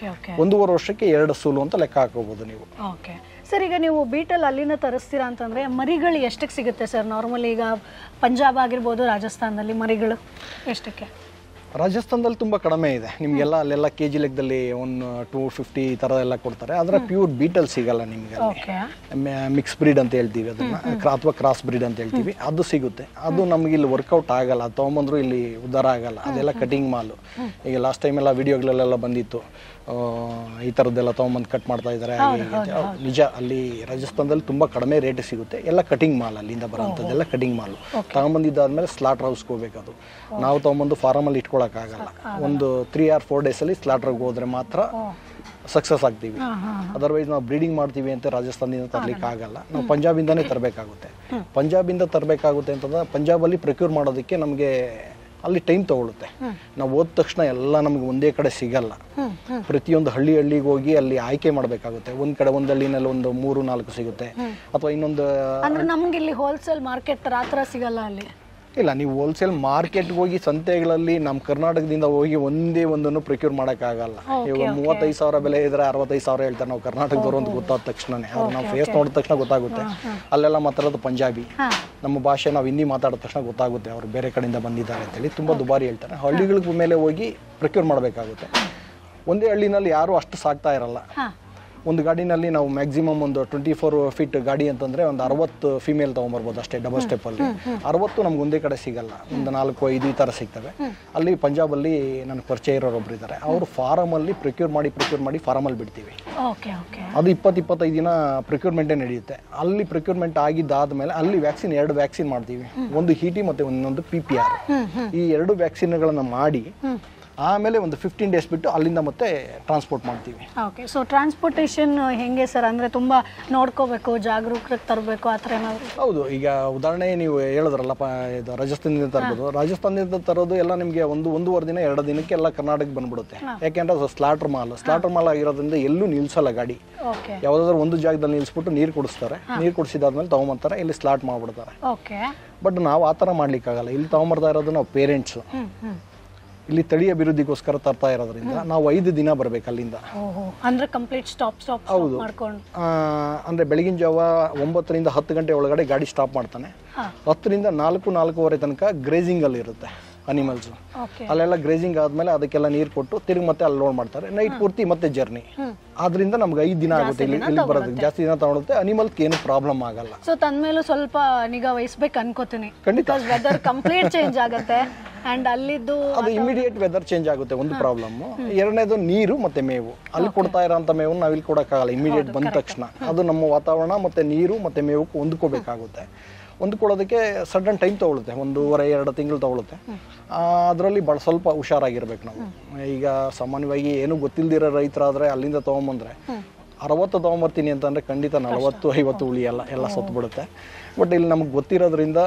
1.5 ವರ್ಷಕ್ಕೆ 2 ಸೂಲು ಅಂತ ಲೆಕ್ಕ ಹಾಕೋಬಹುದು ನೀವು. ಸರ್, ಈಗ ನೀವು ಬೀಟಲ್ ಅಲ್ಲಿನ ತರಿಸ್ತೀರಾ ಅಂತಂದ್ರೆ ಮರಿಗಳು ಎಷ್ಟಕ್ಕೆ ಸಿಗುತ್ತೆ ಸರ್? ನಾರ್ಮಲಿ ಈಗ ಪಂಜಾಬ್ ಆಗಿರ್ಬೋದು, ರಾಜಸ್ಥಾನದಲ್ಲಿ ಮರಿಗಳು ಎಷ್ಟಕ್ಕೆ? ರಾಜಸ್ಥಾನದಲ್ಲಿ ತುಂಬ ಕಡಿಮೆ ಇದೆ ನಿಮಗೆಲ್ಲ. ಅಲ್ಲೆಲ್ಲ ಕೆ ಜಿ ಲೆಕ್ಕದಲ್ಲಿ ಒಂದು 250 ಈ ಥರ ಎಲ್ಲ ಕೊಡ್ತಾರೆ. ಆದರೆ ಪ್ಯೂರ್ ಬೀಟಲ್ ಸಿಗಲ್ಲ ನಿಮಗೆ. ಮಿಕ್ಸ್ ಬ್ರೀಡ್ ಅಂತ ಹೇಳ್ತೀವಿ ಅದನ್ನು, ಅಥವಾ ಕ್ರಾಸ್ ಬ್ರೀಡ್ ಅಂತ ಹೇಳ್ತೀವಿ, ಅದು ಸಿಗುತ್ತೆ. ಅದು ನಮಗೆ ಇಲ್ಲಿ ವರ್ಕೌಟ್ ಆಗಲ್ಲ. ಅದು ತೊಗೊಂಬಂದ್ರು ಇಲ್ಲಿ ಉದ್ಧಾರ ಆಗಲ್ಲ. ಅದೆಲ್ಲ ಕಟಿಂಗ್ ಮಾಲು. ಈಗ ಲಾಸ್ಟ್ ಟೈಮ್ ಎಲ್ಲ ವಿಡಿಯೋಗಳೆಲ್ಲ ಬಂದಿತ್ತು, ಈ ಥರದ್ದೆಲ್ಲ ತೊಗೊಂಬಂದು ಕಟ್ ಮಾಡ್ತಾ ಇದ್ದಾರೆ. ನಿಜ, ಅಲ್ಲಿ ರಾಜಸ್ಥಾನದಲ್ಲಿ ತುಂಬ ಕಡಿಮೆ ರೇಟ್ ಸಿಗುತ್ತೆ. ಎಲ್ಲ ಕಟಿಂಗ್ ಮಾಲ್, ಅಲ್ಲಿಂದ ಬರೋಂಥದ್ದೆಲ್ಲ ಕಟಿಂಗ್ ಮಾಲು. ತಗೊಂಬಂದಿದ್ದಾದ್ಮೇಲೆ ಸ್ಲಾಟರ್ ಹೌಸ್ಗೆ ಹೋಗ್ಬೇಕು. ಅದು ನಾವು ತೊಗೊಂಬಂದು ಫಾರಮಲ್ಲಿ ಇಟ್ಕೊಳಕ್ಕಾಗಲ್ಲ. ಒಂದು 3 or 4 ಡೇಸಲ್ಲಿ ಸ್ಲಾಟ್ರಿಗೆ ಹೋದ್ರೆ ಮಾತ್ರ ಸಕ್ಸಸ್ ಆಗ್ತೀವಿ. ಅದರ್ವೈಸ್ ನಾವು ಬ್ರೀಡಿಂಗ್ ಮಾಡ್ತೀವಿ ಅಂತ ರಾಜಸ್ಥಾನದಿಂದ ತರಲಿಕ್ಕೆ ಆಗಲ್ಲ. ನಾವು ಪಂಜಾಬಿಂದನೇ ತರಬೇಕಾಗುತ್ತೆ. ಪಂಜಾಬಿಂದ ತರಬೇಕಾಗುತ್ತೆ ಅಂತಂದ್ರೆ ಪಂಜಾಬಲ್ಲಿ ಪ್ರೊಕ್ಯೂರ್ ಮಾಡೋದಕ್ಕೆ ನಮಗೆ ಅಲ್ಲಿ ಟೈಮ್ ತಗೊಳುತ್ತೆ. ನಾವು ಹೋದ ತಕ್ಷಣ ಎಲ್ಲ ನಮಗೆ ಒಂದೇ ಕಡೆ ಸಿಗಲ್ಲ. ಪ್ರತಿಯೊಂದು ಹಳ್ಳಿಗೆ ಹೋಗಿ ಅಲ್ಲಿ ಆಯ್ಕೆ ಮಾಡಬೇಕಾಗುತ್ತೆ. ಒಂದ್ ಕಡೆ ಒಂದು ಹಳ್ಳಿನಲ್ಲಿ ಒಂದು 3-4 ಸಿಗುತ್ತೆ, ಅಥವಾ ಇನ್ನೊಂದು ನಮ್ಗೆ ಇಲ್ಲಿ ಹೋಲ್ಸೇಲ್ ಮಾರ್ಕೆಟ್ ಆ ಥರ ಸಿಗಲ್ಲ ಅಲ್ಲಿ. ಇಲ್ಲ, ನೀವು ಹೋಲ್ಸೇಲ್ ಮಾರ್ಕೆಟ್ಗೆ ಹೋಗಿ ಸಂತೆಗಳಲ್ಲಿ ನಮ್ಮ ಕರ್ನಾಟಕದಿಂದ ಹೋಗಿ ಒಂದೇ ಒಂದನ್ನು ಪ್ರೊಕ್ಯೂರ್ ಮಾಡೋಕ್ಕಾಗಲ್ಲ. ಇವಾಗ 35,000 ಬೆಲೆ ಇದ್ರೆ 65,000 ಹೇಳ್ತಾರೆ. ನಾವು ಕರ್ನಾಟಕದವರು ಅಂತ ಗೊತ್ತಾದ ತಕ್ಷಣನೇ, ಅವ್ರು ನಾವು ಫೇಸ್ ನೋಡಿದ ತಕ್ಷಣ ಗೊತ್ತಾಗುತ್ತೆ. ಅಲ್ಲೆಲ್ಲ ಮಾತಾಡೋದು ಪಂಜಾಬಿ. ನಮ್ಮ ಭಾಷೆ ನಾವು ಹಿಂದಿ ಮಾತಾಡಿದ ತಕ್ಷಣ ಗೊತ್ತಾಗುತ್ತೆ ಅವರು ಬೇರೆ ಕಡೆಯಿಂದ ಬಂದಿದ್ದಾರೆ ಅಂತೇಳಿ. ತುಂಬ ದುಬಾರಿ ಹೇಳ್ತಾರೆ. ಹಳ್ಳಿಗಳ ಮೇಲೆ ಹೋಗಿ ಪ್ರೊಕ್ಯೂರ್ ಮಾಡಬೇಕಾಗುತ್ತೆ. ಒಂದೇ ಹಳ್ಳಿನಲ್ಲಿ ಯಾರು ಅಷ್ಟು ಸಾಕ್ತಾ ಇರಲ್ಲ. ಒಂದು ಗಾಡಿನಲ್ಲಿ ನಾವು ಮ್ಯಾಕ್ಸಿಮಮ್ ಒಂದು 24 ಫೀಟ್ ಗಾಡಿ ಅಂತಂದರೆ ಒಂದು 60 ಫಿಮೇಲ್ ತೊಗೊಂಬರ್ಬೋದು ಅಷ್ಟೇ, ಡಬಲ್ ಸ್ಟೆಪ್ಪಲ್ಲಿ. 60 ನಮ್ಗೆ ಒಂದೇ ಕಡೆ ಸಿಗಲ್ಲ, ಒಂದು 4-5 ಈ ಥರ ಸಿಗ್ತವೆ. ಅಲ್ಲಿ ಪಂಜಾಬಲ್ಲಿ ನನಗೆ ಪರಿಚಯ ಇರೋರು ಒಬ್ರು ಇದ್ದಾರೆ. ಅವರು ಫಾರಮಲ್ಲಿ ಪ್ರೊಕ್ಯೂರ್ ಮಾಡಿ ಫಾರಮಲ್ಲಿ ಬಿಡ್ತೀವಿ. ಅದು 20-25 ದಿನ ಪ್ರೊಕ್ಯೂರ್ಮೆಂಟೇ ನಡೆಯುತ್ತೆ. ಅಲ್ಲಿ ಪ್ರೊಕ್ಯೂರ್ಮೆಂಟ್ ಆಗಿದ್ದಾದ್ಮೇಲೆ ಅಲ್ಲಿ 2 ವ್ಯಾಕ್ಸಿನ್ ಮಾಡ್ತೀವಿ. ಒಂದು HT ಮತ್ತು ಇನ್ನೊಂದು PPR. ಈ 2 ವ್ಯಾಕ್ಸಿನ್ಗಳನ್ನು ಮಾಡಿ ಆಮೇಲೆ ಒಂದು 15 ಡೇಸ್ ಬಿಟ್ಟು ಅಲ್ಲಿಂದ ಮತ್ತೆ ಟ್ರಾನ್ಸ್ಪೋರ್ಟ್ ಮಾಡ್ತೀವಿ. ಓಕೆ, ಸೊ ಟ್ರಾನ್ಸ್ಪೋರ್ಟೇಷನ್ ಹೆಂಗೆ ಸರ್? ಅಂದರೆ ತುಂಬ ನೋಡ್ಕೋಬೇಕು, ಜಾಗರೂಕರಿಗೆ ತರಬೇಕು ಆ ಥರ ಏನಾದರೂ? ಹೌದು. ಈಗ ಉದಾಹರಣೆ ನೀವು ಹೇಳಿದ್ರಲ್ಲ, ಇದು ರಾಜಸ್ಥಾನದಿಂದ ತರ್ಬೋದು. ರಾಜಸ್ಥಾನದಿಂದ ತರೋದು ಎಲ್ಲ ನಿಮಗೆ 1-1.5 ದಿನ 2 ದಿನಕ್ಕೆ ಎಲ್ಲ ಕರ್ನಾಟಕಕ್ಕೆ ಬಂದ್ಬಿಡುತ್ತೆ. ಯಾಕೆಂದ್ರೆ ಅದು ಸ್ಲಾಟರ್ ಮಾಲ್ ಆಗಿರೋದ್ರಿಂದ ಎಲ್ಲೂ ನಿಲ್ಸಲ್ಲ ಗಾಡಿ. ಯಾವುದಾದ್ರೂ ಒಂದು ಜಾಗದಲ್ಲಿ ನಿಲ್ಸ್ಬಿಟ್ಟು ನೀರು ಕುಡಿಸ್ತಾರೆ. ನೀರು ಕುಡಿಸಿದಾದ್ಮೇಲೆ ತೊಗೊಂಬರ್ತಾರೆ, ಇಲ್ಲಿ ಸ್ಲಾಟ್ ಮಾಡ್ಬಿಡ್ತಾರೆ. ಬಟ್ ನಾವು ಆ ಥರ ಮಾಡ್ಲಿಕ್ಕಾಗಲ್ಲ. ಇಲ್ಲಿ ತೊಗೊಂಬರ್ತಾ ಇರೋದು ನಾವು ಪೇರೆಂಟ್ಸು. ಇಲ್ಲಿ ತಳಿ ಅಭಿವೃದ್ಧಿಗೋಸ್ಕರ ತರ್ತಾ ಇರೋದ್ರಿಂದ ನಾವು 5 ದಿನ ಬರ್ಬೇಕು ಅಲ್ಲಿಂದ. ಅಂದ್ರೆ ಕಂಪ್ಲೀಟ್ ಸ್ಟಾಪ್ ಹೌದು. ಅಂದ್ರೆ ಬೆಳಗಿನ ಜಾವ 9 ರಿಂದ 10 ಗಂಟೆ ಒಳಗಡೆ ಗಾಡಿ ಸ್ಟಾಪ್ ಮಾಡ್ತಾನೆ. 10 ರಿಂದ 4-4:30 ತನಕ ಗ್ರೇಜಿಂಗ್ ಅಲ್ಲಿ ಇರುತ್ತೆ ಅನಿಮಲ್ಸ್. ಅಲ್ಲೆಲ್ಲ ಗ್ರೇಜಿಂಗ್ ಆದ್ಮೇಲೆ ಅದಕ್ಕೆಲ್ಲ ನೀರು ಕೊಟ್ಟು ತಿರುಗಿ ಮತ್ತೆ ಅಲ್ಲಿ ಲೋಡ್ ಮಾಡ್ತಾರೆ. ನೈಟ್ ಪೂರ್ತಿ ಮತ್ತೆ ಜರ್ನಿ. ಆದ್ರಿಂದ ನಮ್ಗೆ 5 ದಿನ ಆಗುತ್ತೆ ಇಲ್ಲಿ ಬರೋದಕ್ಕೆ. ಜಾಸ್ತಿ ದಿನ ತಗೊಳುತ್ತೆ. ಅನಿಮಲ್ಗೆ ಏನು ಪ್ರಾಬ್ಲಮ್ ಆಗಲ್ಲ. ಸೊ ತಂದ್ಮೇಲೂ ಸ್ವಲ್ಪ ನಿಗಾ ವಹಿಸ್ಬೇಕು ಅನ್ಕೋತೀನಿ. ಖಂಡಿತ. ವೆದರ್ ಕಂಪ್ಲೀಟ್ ಚೇಂಜ್ ಆಗುತ್ತೆ ಅಂಡ್ ಅಲ್ಲಿದ್ದು ಅದು ಇಮಿಡಿಯೇಟ್ ವೆದರ್ ಚೇಂಜ್ ಆಗುತ್ತೆ, ಒಂದು ಪ್ರಾಬ್ಲಮ್. ಎರಡನೇದು ನೀರು ಮತ್ತೆ ಮೇವು. ಅಲ್ಲಿ ಕೊಡ್ತಾ ಇರೋಂಥ ಮೇವು ನಾವು ಇಲ್ಲಿ ಕೊಡೋಕ್ಕಾಗಲ್ಲ ಇಮಿಡಿಯೇಟ್ ಬಂದ ತಕ್ಷಣ. ಅದು ನಮ್ಮ ವಾತಾವರಣ ಮತ್ತೆ ನೀರು ಮತ್ತೆ ಮೇವಕ್ಕೆ ಹೊಂದ್ಕೋಬೇಕಾಗುತ್ತೆ. ಹೊಂದ್ಕೊಳ್ಳೋದಕ್ಕೆ ಸಡನ್ ಟೈಮ್ ತೊಗೊಳುತ್ತೆ, 1.5-2 ತಿಂಗಳು ತೊಗೊಳುತ್ತೆ. ಅದರಲ್ಲಿ ಭಾಳ ಸ್ವಲ್ಪ ಹುಷಾರಾಗಿರ್ಬೇಕು ನಾವು. ಈಗ ಸಾಮಾನ್ಯವಾಗಿ ಏನು ಗೊತ್ತಿಲ್ದಿರೋ ರೈತರಾದರೆ ಅಲ್ಲಿಂದ ತೊಗೊಂಬಂದ್ರೆ 60 ತೊಗೊಂಬರ್ತೀನಿ ಅಂತಂದರೆ ಖಂಡಿತ 40-50 ಉಳಿಯಲ್ಲ, ಎಲ್ಲ ಸತ್ತುಬಿಡುತ್ತೆ. ಬಟ್ ಇಲ್ಲಿ ನಮಗೆ ಗೊತ್ತಿರೋದ್ರಿಂದ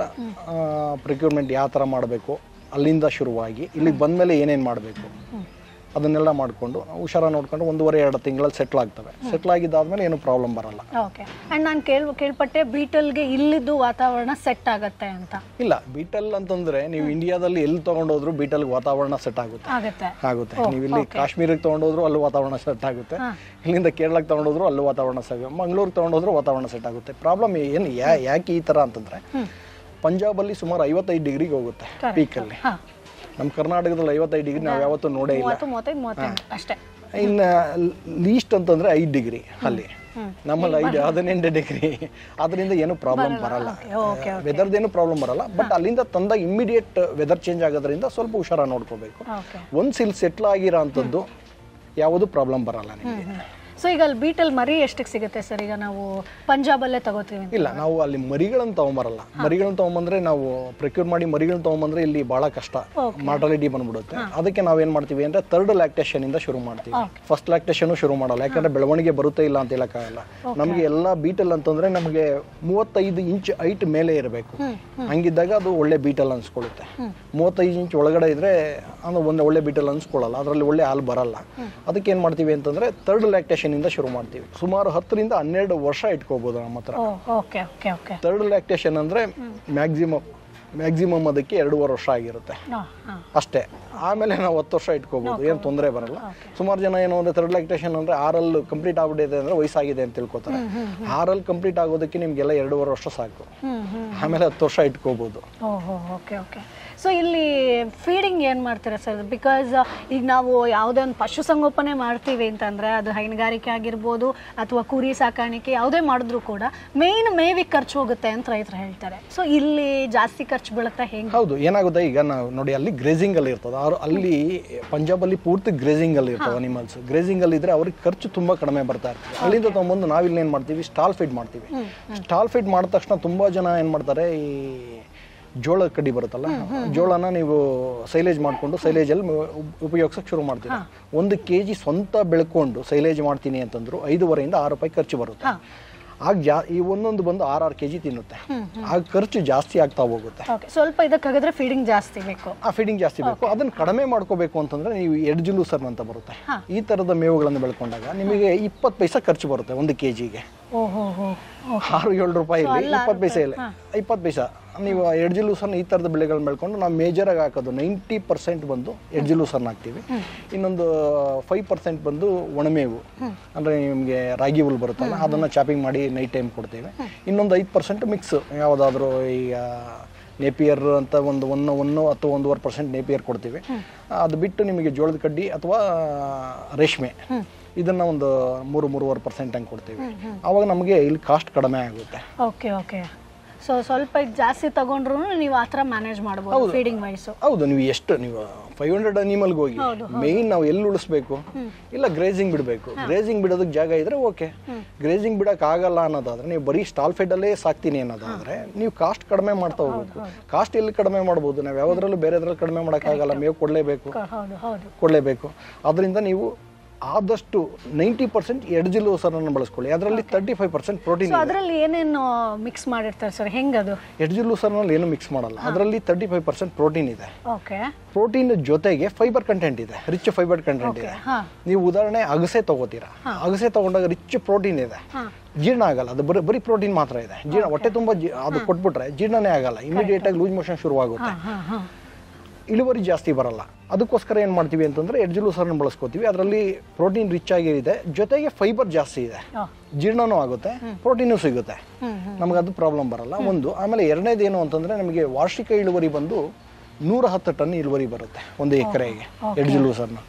ಪ್ರೊಕ್ಯೂರ್ಮೆಂಟ್ ಯಾವ ಥರ ಮಾಡಬೇಕು, ಅಲ್ಲಿಂದ ಶುರುವಾಗಿ ಇಲ್ಲಿಗೆ ಬಂದಮೇಲೆ ಏನೇನು ಮಾಡಬೇಕು ಅದನ್ನೆಲ್ಲ ಮಾಡಿಕೊಂಡು ಹುಷಾರ ನೋಡ್ಕೊಂಡು 1.5-2 ತಿಂಗಳಲ್ಲಿ ಸೆಟ್ಲ್ ಆಗ್ತವೆ. ಸೆಟ್ಲ್ ಆಗಿದ್ದಾದ್ಮೇಲೆ ಏನು ಪ್ರಾಬ್ಲಮ್ ಬರಲ್ಲ. ಓಕೆ. ಆ್ಯಂಡ್ ನಾನು ಕೇಳ್ಪಟ್ಟೆ ಬೀಟಲ್ಗೆ ಇಲ್ಲಿದ್ದು ವಾತಾವರಣ ಸೆಟ್ ಆಗುತ್ತೆ ಅಂತ. ಇಲ್ಲ, ಬೀಟಲ್ ಅಂತಂದ್ರೆ ನೀವು ಇಂಡಿಯಾದಲ್ಲಿ ಎಲ್ಲಿ ತೊಗೊಂಡೋದ್ರು ಬೀಟಲ್ಗೆ ವಾತಾವರಣ ಸೆಟ್ ಆಗುತ್ತೆ. ನೀವು ಇಲ್ಲಿ ಕಾಶ್ಮೀರಕ್ಕೆ ತೊಗೊಂಡೋದ್ರು ಅಲ್ಲೂ ವಾತಾವರಣ ಸೆಟ್ ಆಗುತ್ತೆ. ಇಲ್ಲಿಂದ ಕೇರಳಕ್ಕೆ ತೊಗೊಂಡೋದ್ರು ಅಲ್ಲೂ ವಾತಾವರಣ ಸೆಟ್, ಮಂಗಳೂರಿಗೆ ತೊಗೊಂಡೋದ್ರು ವಾತಾವರಣ ಸೆಟ್ ಆಗುತ್ತೆ. ಪ್ರಾಬ್ಲಮ್ ಏನು ಯಾಕೆ ಈ ಥರ ಅಂತಂದರೆ, ಪಂಜಾಬಲ್ಲಿ ಸುಮಾರು 55 ಡಿಗ್ರಿಗೆ ಹೋಗುತ್ತೆ ಪೀಕಲ್ಲಿ. ನಮ್ಮ ಕರ್ನಾಟಕದಲ್ಲಿ 55 ಡಿಗ್ರಿ ನಾವು ಯಾವತ್ತೂ ನೋಡೇ ಇಲ್ಲ. ಇನ್ನು ಲೀಸ್ಟ್ ಅಂತಂದ್ರೆ 5 ಡಿಗ್ರಿ ಅಲ್ಲಿ, ನಮ್ಮಲ್ಲಿ 18 ಡಿಗ್ರಿ. ಅದರಿಂದ ಏನು ಪ್ರಾಬ್ಲಮ್ ಬರಲ್ಲ, ವೆದರ್ದೇನು ಪ್ರಾಬ್ಲಮ್ ಬರಲ್ಲ. ಬಟ್ ಅಲ್ಲಿಂದ ತಂದಾಗ ಇಮ್ಮಿಡಿಯೇಟ್ ವೆದರ್ ಚೇಂಜ್ ಆಗೋದ್ರಿಂದ ಸ್ವಲ್ಪ ಹುಷಾರ ನೋಡ್ಕೋಬೇಕು. ಒನ್ಸ್ ಇಲ್ಲಿ ಸೆಟ್ಲ್ ಆಗಿರೋ ಅಂಥದ್ದು ಯಾವುದು ಪ್ರಾಬ್ಲಮ್ ಬರಲ್ಲ ನಿಮಗೆ. ಸೊ ಈಗ ಅಲ್ಲಿ ಬೀಟಲ್ ಮರಿ ಎಷ್ಟಕ್ಕೆ ಸಿಗುತ್ತೆ ಸರ್? ಈಗ ನಾವು ಪಂಜಾಬಲ್ಲೇ ತಗೋತೀವಿ. ಇಲ್ಲ, ನಾವು ಅಲ್ಲಿ ಮರಿಗಳನ್ನು ತೊಗೊಂಬರಲ್ಲ. ಮರಿಗಳನ್ನ ತೊಗೊಂಬಂದ್ರೆ ನಾವು ಪ್ರೊಕ್ಯೂರ್ ಮಾಡಿ ಮರಿಗಳನ್ನ ತೊಗೊಂಬಂದ್ರೆ ಇಲ್ಲಿ ಭಾಳ ಕಷ್ಟ, ಮಾರ್ಟಾಲಿಟಿ ಬಂದ್ಬಿಡುತ್ತೆ. ಅದಕ್ಕೆ ನಾವೇನು ಮಾಡ್ತೀವಿ ಅಂದರೆ 3rd ಲ್ಯಾಕ್ಟೇಷನ್ ಇಂದ ಶುರು ಮಾಡ್ತೀವಿ. ಫಸ್ಟ್ ಲ್ಯಾಕ್ಟೇಷನ್ ಶುರು ಮಾಡಲ್ಲ, ಯಾಕಂದ್ರೆ ಬೆಳವಣಿಗೆ ಬರುತ್ತೆ ಇಲ್ಲ ಅಂತ ಹೇಳಕ್ಕಾಗಲ್ಲ. ನಮಗೆ ಎಲ್ಲ ಬೀಟಲ್ ಅಂತಂದ್ರೆ ನಮಗೆ 35 ಇಂಚ್ ಹೈಟ್ ಮೇಲೆ ಇರಬೇಕು. ಹಂಗಿದ್ದಾಗ ಅದು ಒಳ್ಳೆ ಬೀಟಲ್ ಅನ್ಸ್ಕೊಳ್ಳುತ್ತೆ. 35 ಇಂಚ್ ಒಳಗಡೆ ಇದ್ರೆ ಅದು ಒಂದು ಒಳ್ಳೆ ಬೀಟಲ್ ಅನ್ಸ್ಕೊಳ್ಳಲ್ಲ, ಅದರಲ್ಲಿ ಒಳ್ಳೆ ಹಾಲು ಬರಲ್ಲ. ಅದಕ್ಕೆ ಏನು ಮಾಡ್ತೀವಿ ಅಂತಂದ್ರೆ 3rd ಲ್ಯಾಕ್ಟೇಷನ್ ಇಂದ ಶುರು ಮಾಡ್ತೀವಿ. ಸುಮಾರು 10 ರಿಂದ 12 ವರ್ಷ ಇಟ್ಕೋಬಹುದು ನಮ್ಮ ಹತ್ರ. 3rd ಲ್ಯಾಕ್ಟೇಷನ್ ಅಂದ್ರೆ ಮ್ಯಾಕ್ಸಿಮಮ್ ಅದಕ್ಕೆ 2.5 ವರ್ಷ ಆಗಿರುತ್ತೆ ಅಷ್ಟೇ. ಆಮೇಲೆ ನಾವು 10 ವರ್ಷ ಇಟ್ಕೋಬಹುದು, ಏನು ತೊಂದರೆ ಬರಲ್ಲ. ಸುಮಾರು ಜನ ಏನು ಅಂದ್ರೆ 3rd ಲ್ಯಾಕ್ಟೇಷನ್ ಅಂದ್ರೆ 6 ಕಂಪ್ಲೀಟ್ ಆಗ್ಬಿಟ್ಟಿದೆ ಅಂದ್ರೆ ವಯಸ್ಸಾಗಿದೆ ಅಂತ ತಿಳ್ಕೊತಾರೆ. 6 ಕಂಪ್ಲೀಟ್ ಆಗೋದಕ್ಕೆ ನಿಮ್ಗೆಲ್ಲ 2.5 ವರ್ಷ ಸಾಕು. ಆಮೇಲೆ 10 ವರ್ಷ ಇಟ್ಕೋಬಹುದು. ಸೊ ಇಲ್ಲಿ ಫೀಡಿಂಗ್ ಏನು ಮಾಡ್ತೀರಾ ಸರ್? ಬಿಕಾಸ್ ಈಗ ನಾವು ಯಾವುದೇ ಒಂದು ಪಶುಸಂಗೋಪನೆ ಮಾಡ್ತೀವಿ ಅಂತಂದರೆ ಅದು ಹೈನುಗಾರಿಕೆ ಆಗಿರ್ಬೋದು ಅಥವಾ ಕುರಿ ಸಾಕಾಣಿಕೆ ಯಾವುದೇ ಮಾಡಿದ್ರು ಕೂಡ ಮೇಯ್ನ್ ಮೇವಿಗೆ ಖರ್ಚು ಹೋಗುತ್ತೆ ಅಂತ ರೈತರು ಹೇಳ್ತಾರೆ. ಸೊ ಇಲ್ಲಿ ಜಾಸ್ತಿ ಖರ್ಚು ಬೀಳುತ್ತಾ ಹೆಂಗೆ? ಹೌದು, ಏನಾಗುತ್ತೆ ಈಗ ನಾವು ನೋಡಿ ಅಲ್ಲಿ ಗ್ರೇಸಿಂಗ್ ಅಲ್ಲಿ ಇರ್ತದೆ, ಅಲ್ಲಿ ಪಂಜಾಬಲ್ಲಿ ಪೂರ್ತಿ ಗ್ರೇಸಿಂಗ್ ಅಲ್ಲಿ ಇರ್ತವೆ ಅನಿಮಲ್ಸ್. ಗ್ರೇಸಿಂಗ್ ಅಲ್ಲಿ ಇದ್ರೆ ಅವ್ರಿಗೆ ಖರ್ಚು ತುಂಬಾ ಕಡಿಮೆ ಬರ್ತಾ ಇರ್ತದೆ. ಅಲ್ಲಿಂದ ತಗೊಂಬಂದು ನಾವಿಲ್ಲಿ ಏನ್ ಮಾಡ್ತೀವಿ, ಸ್ಟಾಲ್ ಫೀಡ್ ಮಾಡ್ತೀವಿ. ಸ್ಟಾಲ್ ಫೀಡ್ ಮಾಡಿದ ತಕ್ಷಣ ತುಂಬಾ ಜನ ಏನ್ ಮಾಡ್ತಾರೆ, ಈ ಜೋಳದ ಕಡ್ಡಿ ಬರುತ್ತಲ್ಲ, ಜೋಳನ ನೀವು ಸೈಲೇಜ್ ಮಾಡಿಕೊಂಡು ಸೈಲೇಜಲ್ಲಿ ಉಪಯೋಗಿಸಕ್ಕೆ ಶುರು ಮಾಡ್ತೀವಿ. 1 kg ಸ್ವಂತ ಬೆಳ್ಕೊಂಡು ಸೈಲೇಜ್ ಮಾಡ್ತೀನಿ ಅಂತಂದ್ರು 5.5 ಇಂದ 6 ರೂಪಾಯಿ ಖರ್ಚು ಬರುತ್ತೆ. ಆಗ ಈ ಒಂದೊಂದು ಬಂದು 6 kg ತಿನ್ನುತ್ತೆ. ಆಗ ಖರ್ಚು ಜಾಸ್ತಿ ಆಗ್ತಾ ಹೋಗುತ್ತೆ. ಸ್ವಲ್ಪ ಇದಕ್ಕಾಗಿದ್ರೆ ಫೀಡಿಂಗ್ ಜಾಸ್ತಿ ಬೇಕು. ಫೀಡಿಂಗ್ ಜಾಸ್ತಿ ಬೇಕು. ಅದನ್ನ ಕಡಿಮೆ ಮಾಡ್ಕೋಬೇಕು ಅಂತಂದ್ರೆ ನೀವು ಎಡ್ಜ್ ಲೂಸರ್ ಅಂತ ಬರುತ್ತೆ. ಈ ತರದ ಮೇವುಗಳನ್ನು ಬೆಳ್ಕೊಂಡಾಗ ನಿಮಗೆ 20 ಪೈಸೆ ಖರ್ಚು ಬರುತ್ತೆ 1 kgಗೆ. 6-7 ರೂಪಾಯಿ 20 ಪೈಸೆ ಇಲ್ಲ, 20 ಪೈಸೆ. ನೀವು ಎಡ್ಜ್ ಲೂಸರ್ನ ಈ ಥರದ ಬೆಳೆಗಳನ್ನ ಬೆಳ್ಕೊಂಡು ನಾವು ಮೇಜರಾಗಿ ಹಾಕೋದು 90% ಬಂದು ಎಡ್ಜ್ ಲೂಸರ್ನ ಹಾಕ್ತೀವಿ. ಇನ್ನೊಂದು 5% ಬಂದು ಒಣಮೇವು, ಅಂದರೆ ನಿಮಗೆ ರಾಗಿ ಹುಲ್ ಬರುತ್ತಲ್ಲ ಅದನ್ನು ಚಾಪಿಂಗ್ ಮಾಡಿ ನೈಟ್ ಟೈಮ್ ಕೊಡ್ತೀವಿ. ಇನ್ನೊಂದು 5% ಮಿಕ್ಸ್, ಯಾವುದಾದ್ರೂ ಈಗ ನೇಪಿಯರ್ ಅಂತ ಒಂದು 1 ಅಥವಾ 1.5% ನೇಪಿಯರ್ ಕೊಡ್ತೀವಿ. ಅದು ಬಿಟ್ಟು ನಿಮಗೆ ಜೋಳದ ಕಡ್ಡಿ ಅಥವಾ ರೇಷ್ಮೆ ಇದನ್ನು ಒಂದು 3-3.5% ಹಂಗೆ ಕೊಡ್ತೀವಿ. ಆವಾಗ ನಮಗೆ ಇಲ್ಲಿ ಕಾಸ್ಟ್ ಕಡಿಮೆ ಆಗುತ್ತೆ. Okay okay. ಸೊ ಸ್ವಲ್ಪ ಜಾಸ್ತಿ ತಗೊಂಡ್ರು ನೀವು ಆ ಥರ ಮ್ಯಾನೇಜ್ ಮಾಡ್ಬೋದು ಫೀಡಿಂಗ್ ವೈಸು. ಹೌದು, ನೀವು ಎಷ್ಟು ನೀವು 500 ಅನಿಮಲ್ಗೆ ಹೋಗಿ ಮೇಯ್ನ್ ನಾವು ಎಲ್ಲಿ ಉಳಿಸ್ಬೇಕು, ಇಲ್ಲ ಗ್ರೇಸಿಂಗ್ ಬಿಡಬೇಕು. ಗ್ರೇಸಿಂಗ್ ಬಿಡೋದಕ್ಕೆ ಜಾಗ ಇದ್ರೆ ಓಕೆ. ಗ್ರೇಸಿಂಗ್ ಬಿಡೋಕೆ ಆಗಲ್ಲ ಅನ್ನೋದಾದ್ರೆ, ನೀವು ಬರೀ ಸ್ಟಾಲ್ ಫೀಡಲ್ಲೇ ಸಾಕ್ತೀನಿ ಅನ್ನೋದಾದ್ರೆ ನೀವು ಕಾಸ್ಟ್ ಕಡಿಮೆ ಮಾಡ್ತಾ ಹೋಗ್ಬೇಕು. ಕಾಸ್ಟ್ ಎಲ್ಲಿ ಕಡಿಮೆ ಮಾಡ್ಬೋದು, ನಾವು ಯಾವುದ್ರಲ್ಲೂ ಬೇರೆದ್ರಲ್ಲಿ ಕಡಿಮೆ ಮಾಡೋಕ್ಕಾಗಲ್ಲ. ಮೇವು ಕೊಡಲೇಬೇಕು. ಅದರಿಂದ ನೀವು ಆದಷ್ಟು 90% ಎಡ್ಜ್ ಲೂಸರನ್ನು ಬಳಸ್ಕೊಳ್ಳಿ. ಅದರಲ್ಲಿ 35% ಪ್ರೋಟೀನ್. ಅದರಲ್ಲಿ ಏನೇನು ಮಿಕ್ಸ್ ಮಾಡಿರ್ತಾರೆ ಸರ್, ಹೆಂಗದು? ಎಡ್ಜ್ ಲೂಸರ್ನಲ್ಲಿ ಏನು ಮಿಕ್ಸ್ ಮಾಡಲ್ಲ. ಅದರಲ್ಲಿ 35% ಪ್ರೋಟೀನ್ ಇದೆ. ಓಕೆ. ಪ್ರೋಟೀನ್ ಜೊತೆಗೆ ಫೈಬರ್ ಕಂಟೆಂಟ್ ಇದೆ, ರಿಚ್ ಫೈಬರ್ ಕಂಟೆಂಟ್ ಇದೆ. ನೀವು ಉದಾಹರಣೆ ಅಗಸೆ ತಗೋತೀರಾ, ಅಗಸೆ ತಗೊಂಡಾಗ ರಿಚ್ ಪ್ರೋಟೀನ್ ಇದೆ, ಜೀರ್ಣ ಆಗಲ್ಲ. ಅದು ಬರೀ ಪ್ರೋಟೀನ್ ಮಾತ್ರ ಇದೆ. ಜೀರ್ಣ ಹೊಟ್ಟೆ ತುಂಬ ಅದು ಕೊಟ್ಬಿಟ್ರೆ ಜೀರ್ಣನೇ ಆಗಲ್ಲ. ಇಮಿಡಿಯೇಟ್ ಆಗಿ ಲೂಸ್ ಮೋಷನ್ ಶುರುವಾಗುತ್ತೆ, ಇಳುವರಿ ಜಾಸ್ತಿ ಬರಲ್ಲ. ಅದಕ್ಕೋಸ್ಕರ ಏನು ಮಾಡ್ತೀವಿ ಅಂತಂದರೆ ಎಡ್ಜ್ ಲೂಸರ್ನ ಬಳಸ್ಕೋತೀವಿ. ಅದರಲ್ಲಿ ಪ್ರೋಟೀನ್ ರಿಚ್ ಆಗಿರುತ್ತೆ, ಜೊತೆಗೆ ಫೈಬರ್ ಜಾಸ್ತಿ ಇದೆ, ಜೀರ್ಣನೂ ಆಗುತ್ತೆ, ಪ್ರೋಟೀನು ಸಿಗುತ್ತೆ, ನಮಗೆ ಅದು ಪ್ರಾಬ್ಲಮ್ ಬರಲ್ಲ ಒಂದು. ಆಮೇಲೆ ಎರಡನೇದೇನು ಅಂತಂದರೆ ನಮಗೆ ವಾರ್ಷಿಕ ಇಳುವರಿ ಬಂದು 110 ಟನ್ ಇಳುವರಿ ಬರುತ್ತೆ 1 ಎಕರೆಗೆ ಎಡ್ಜ್ ಲೂಸರ್ನ.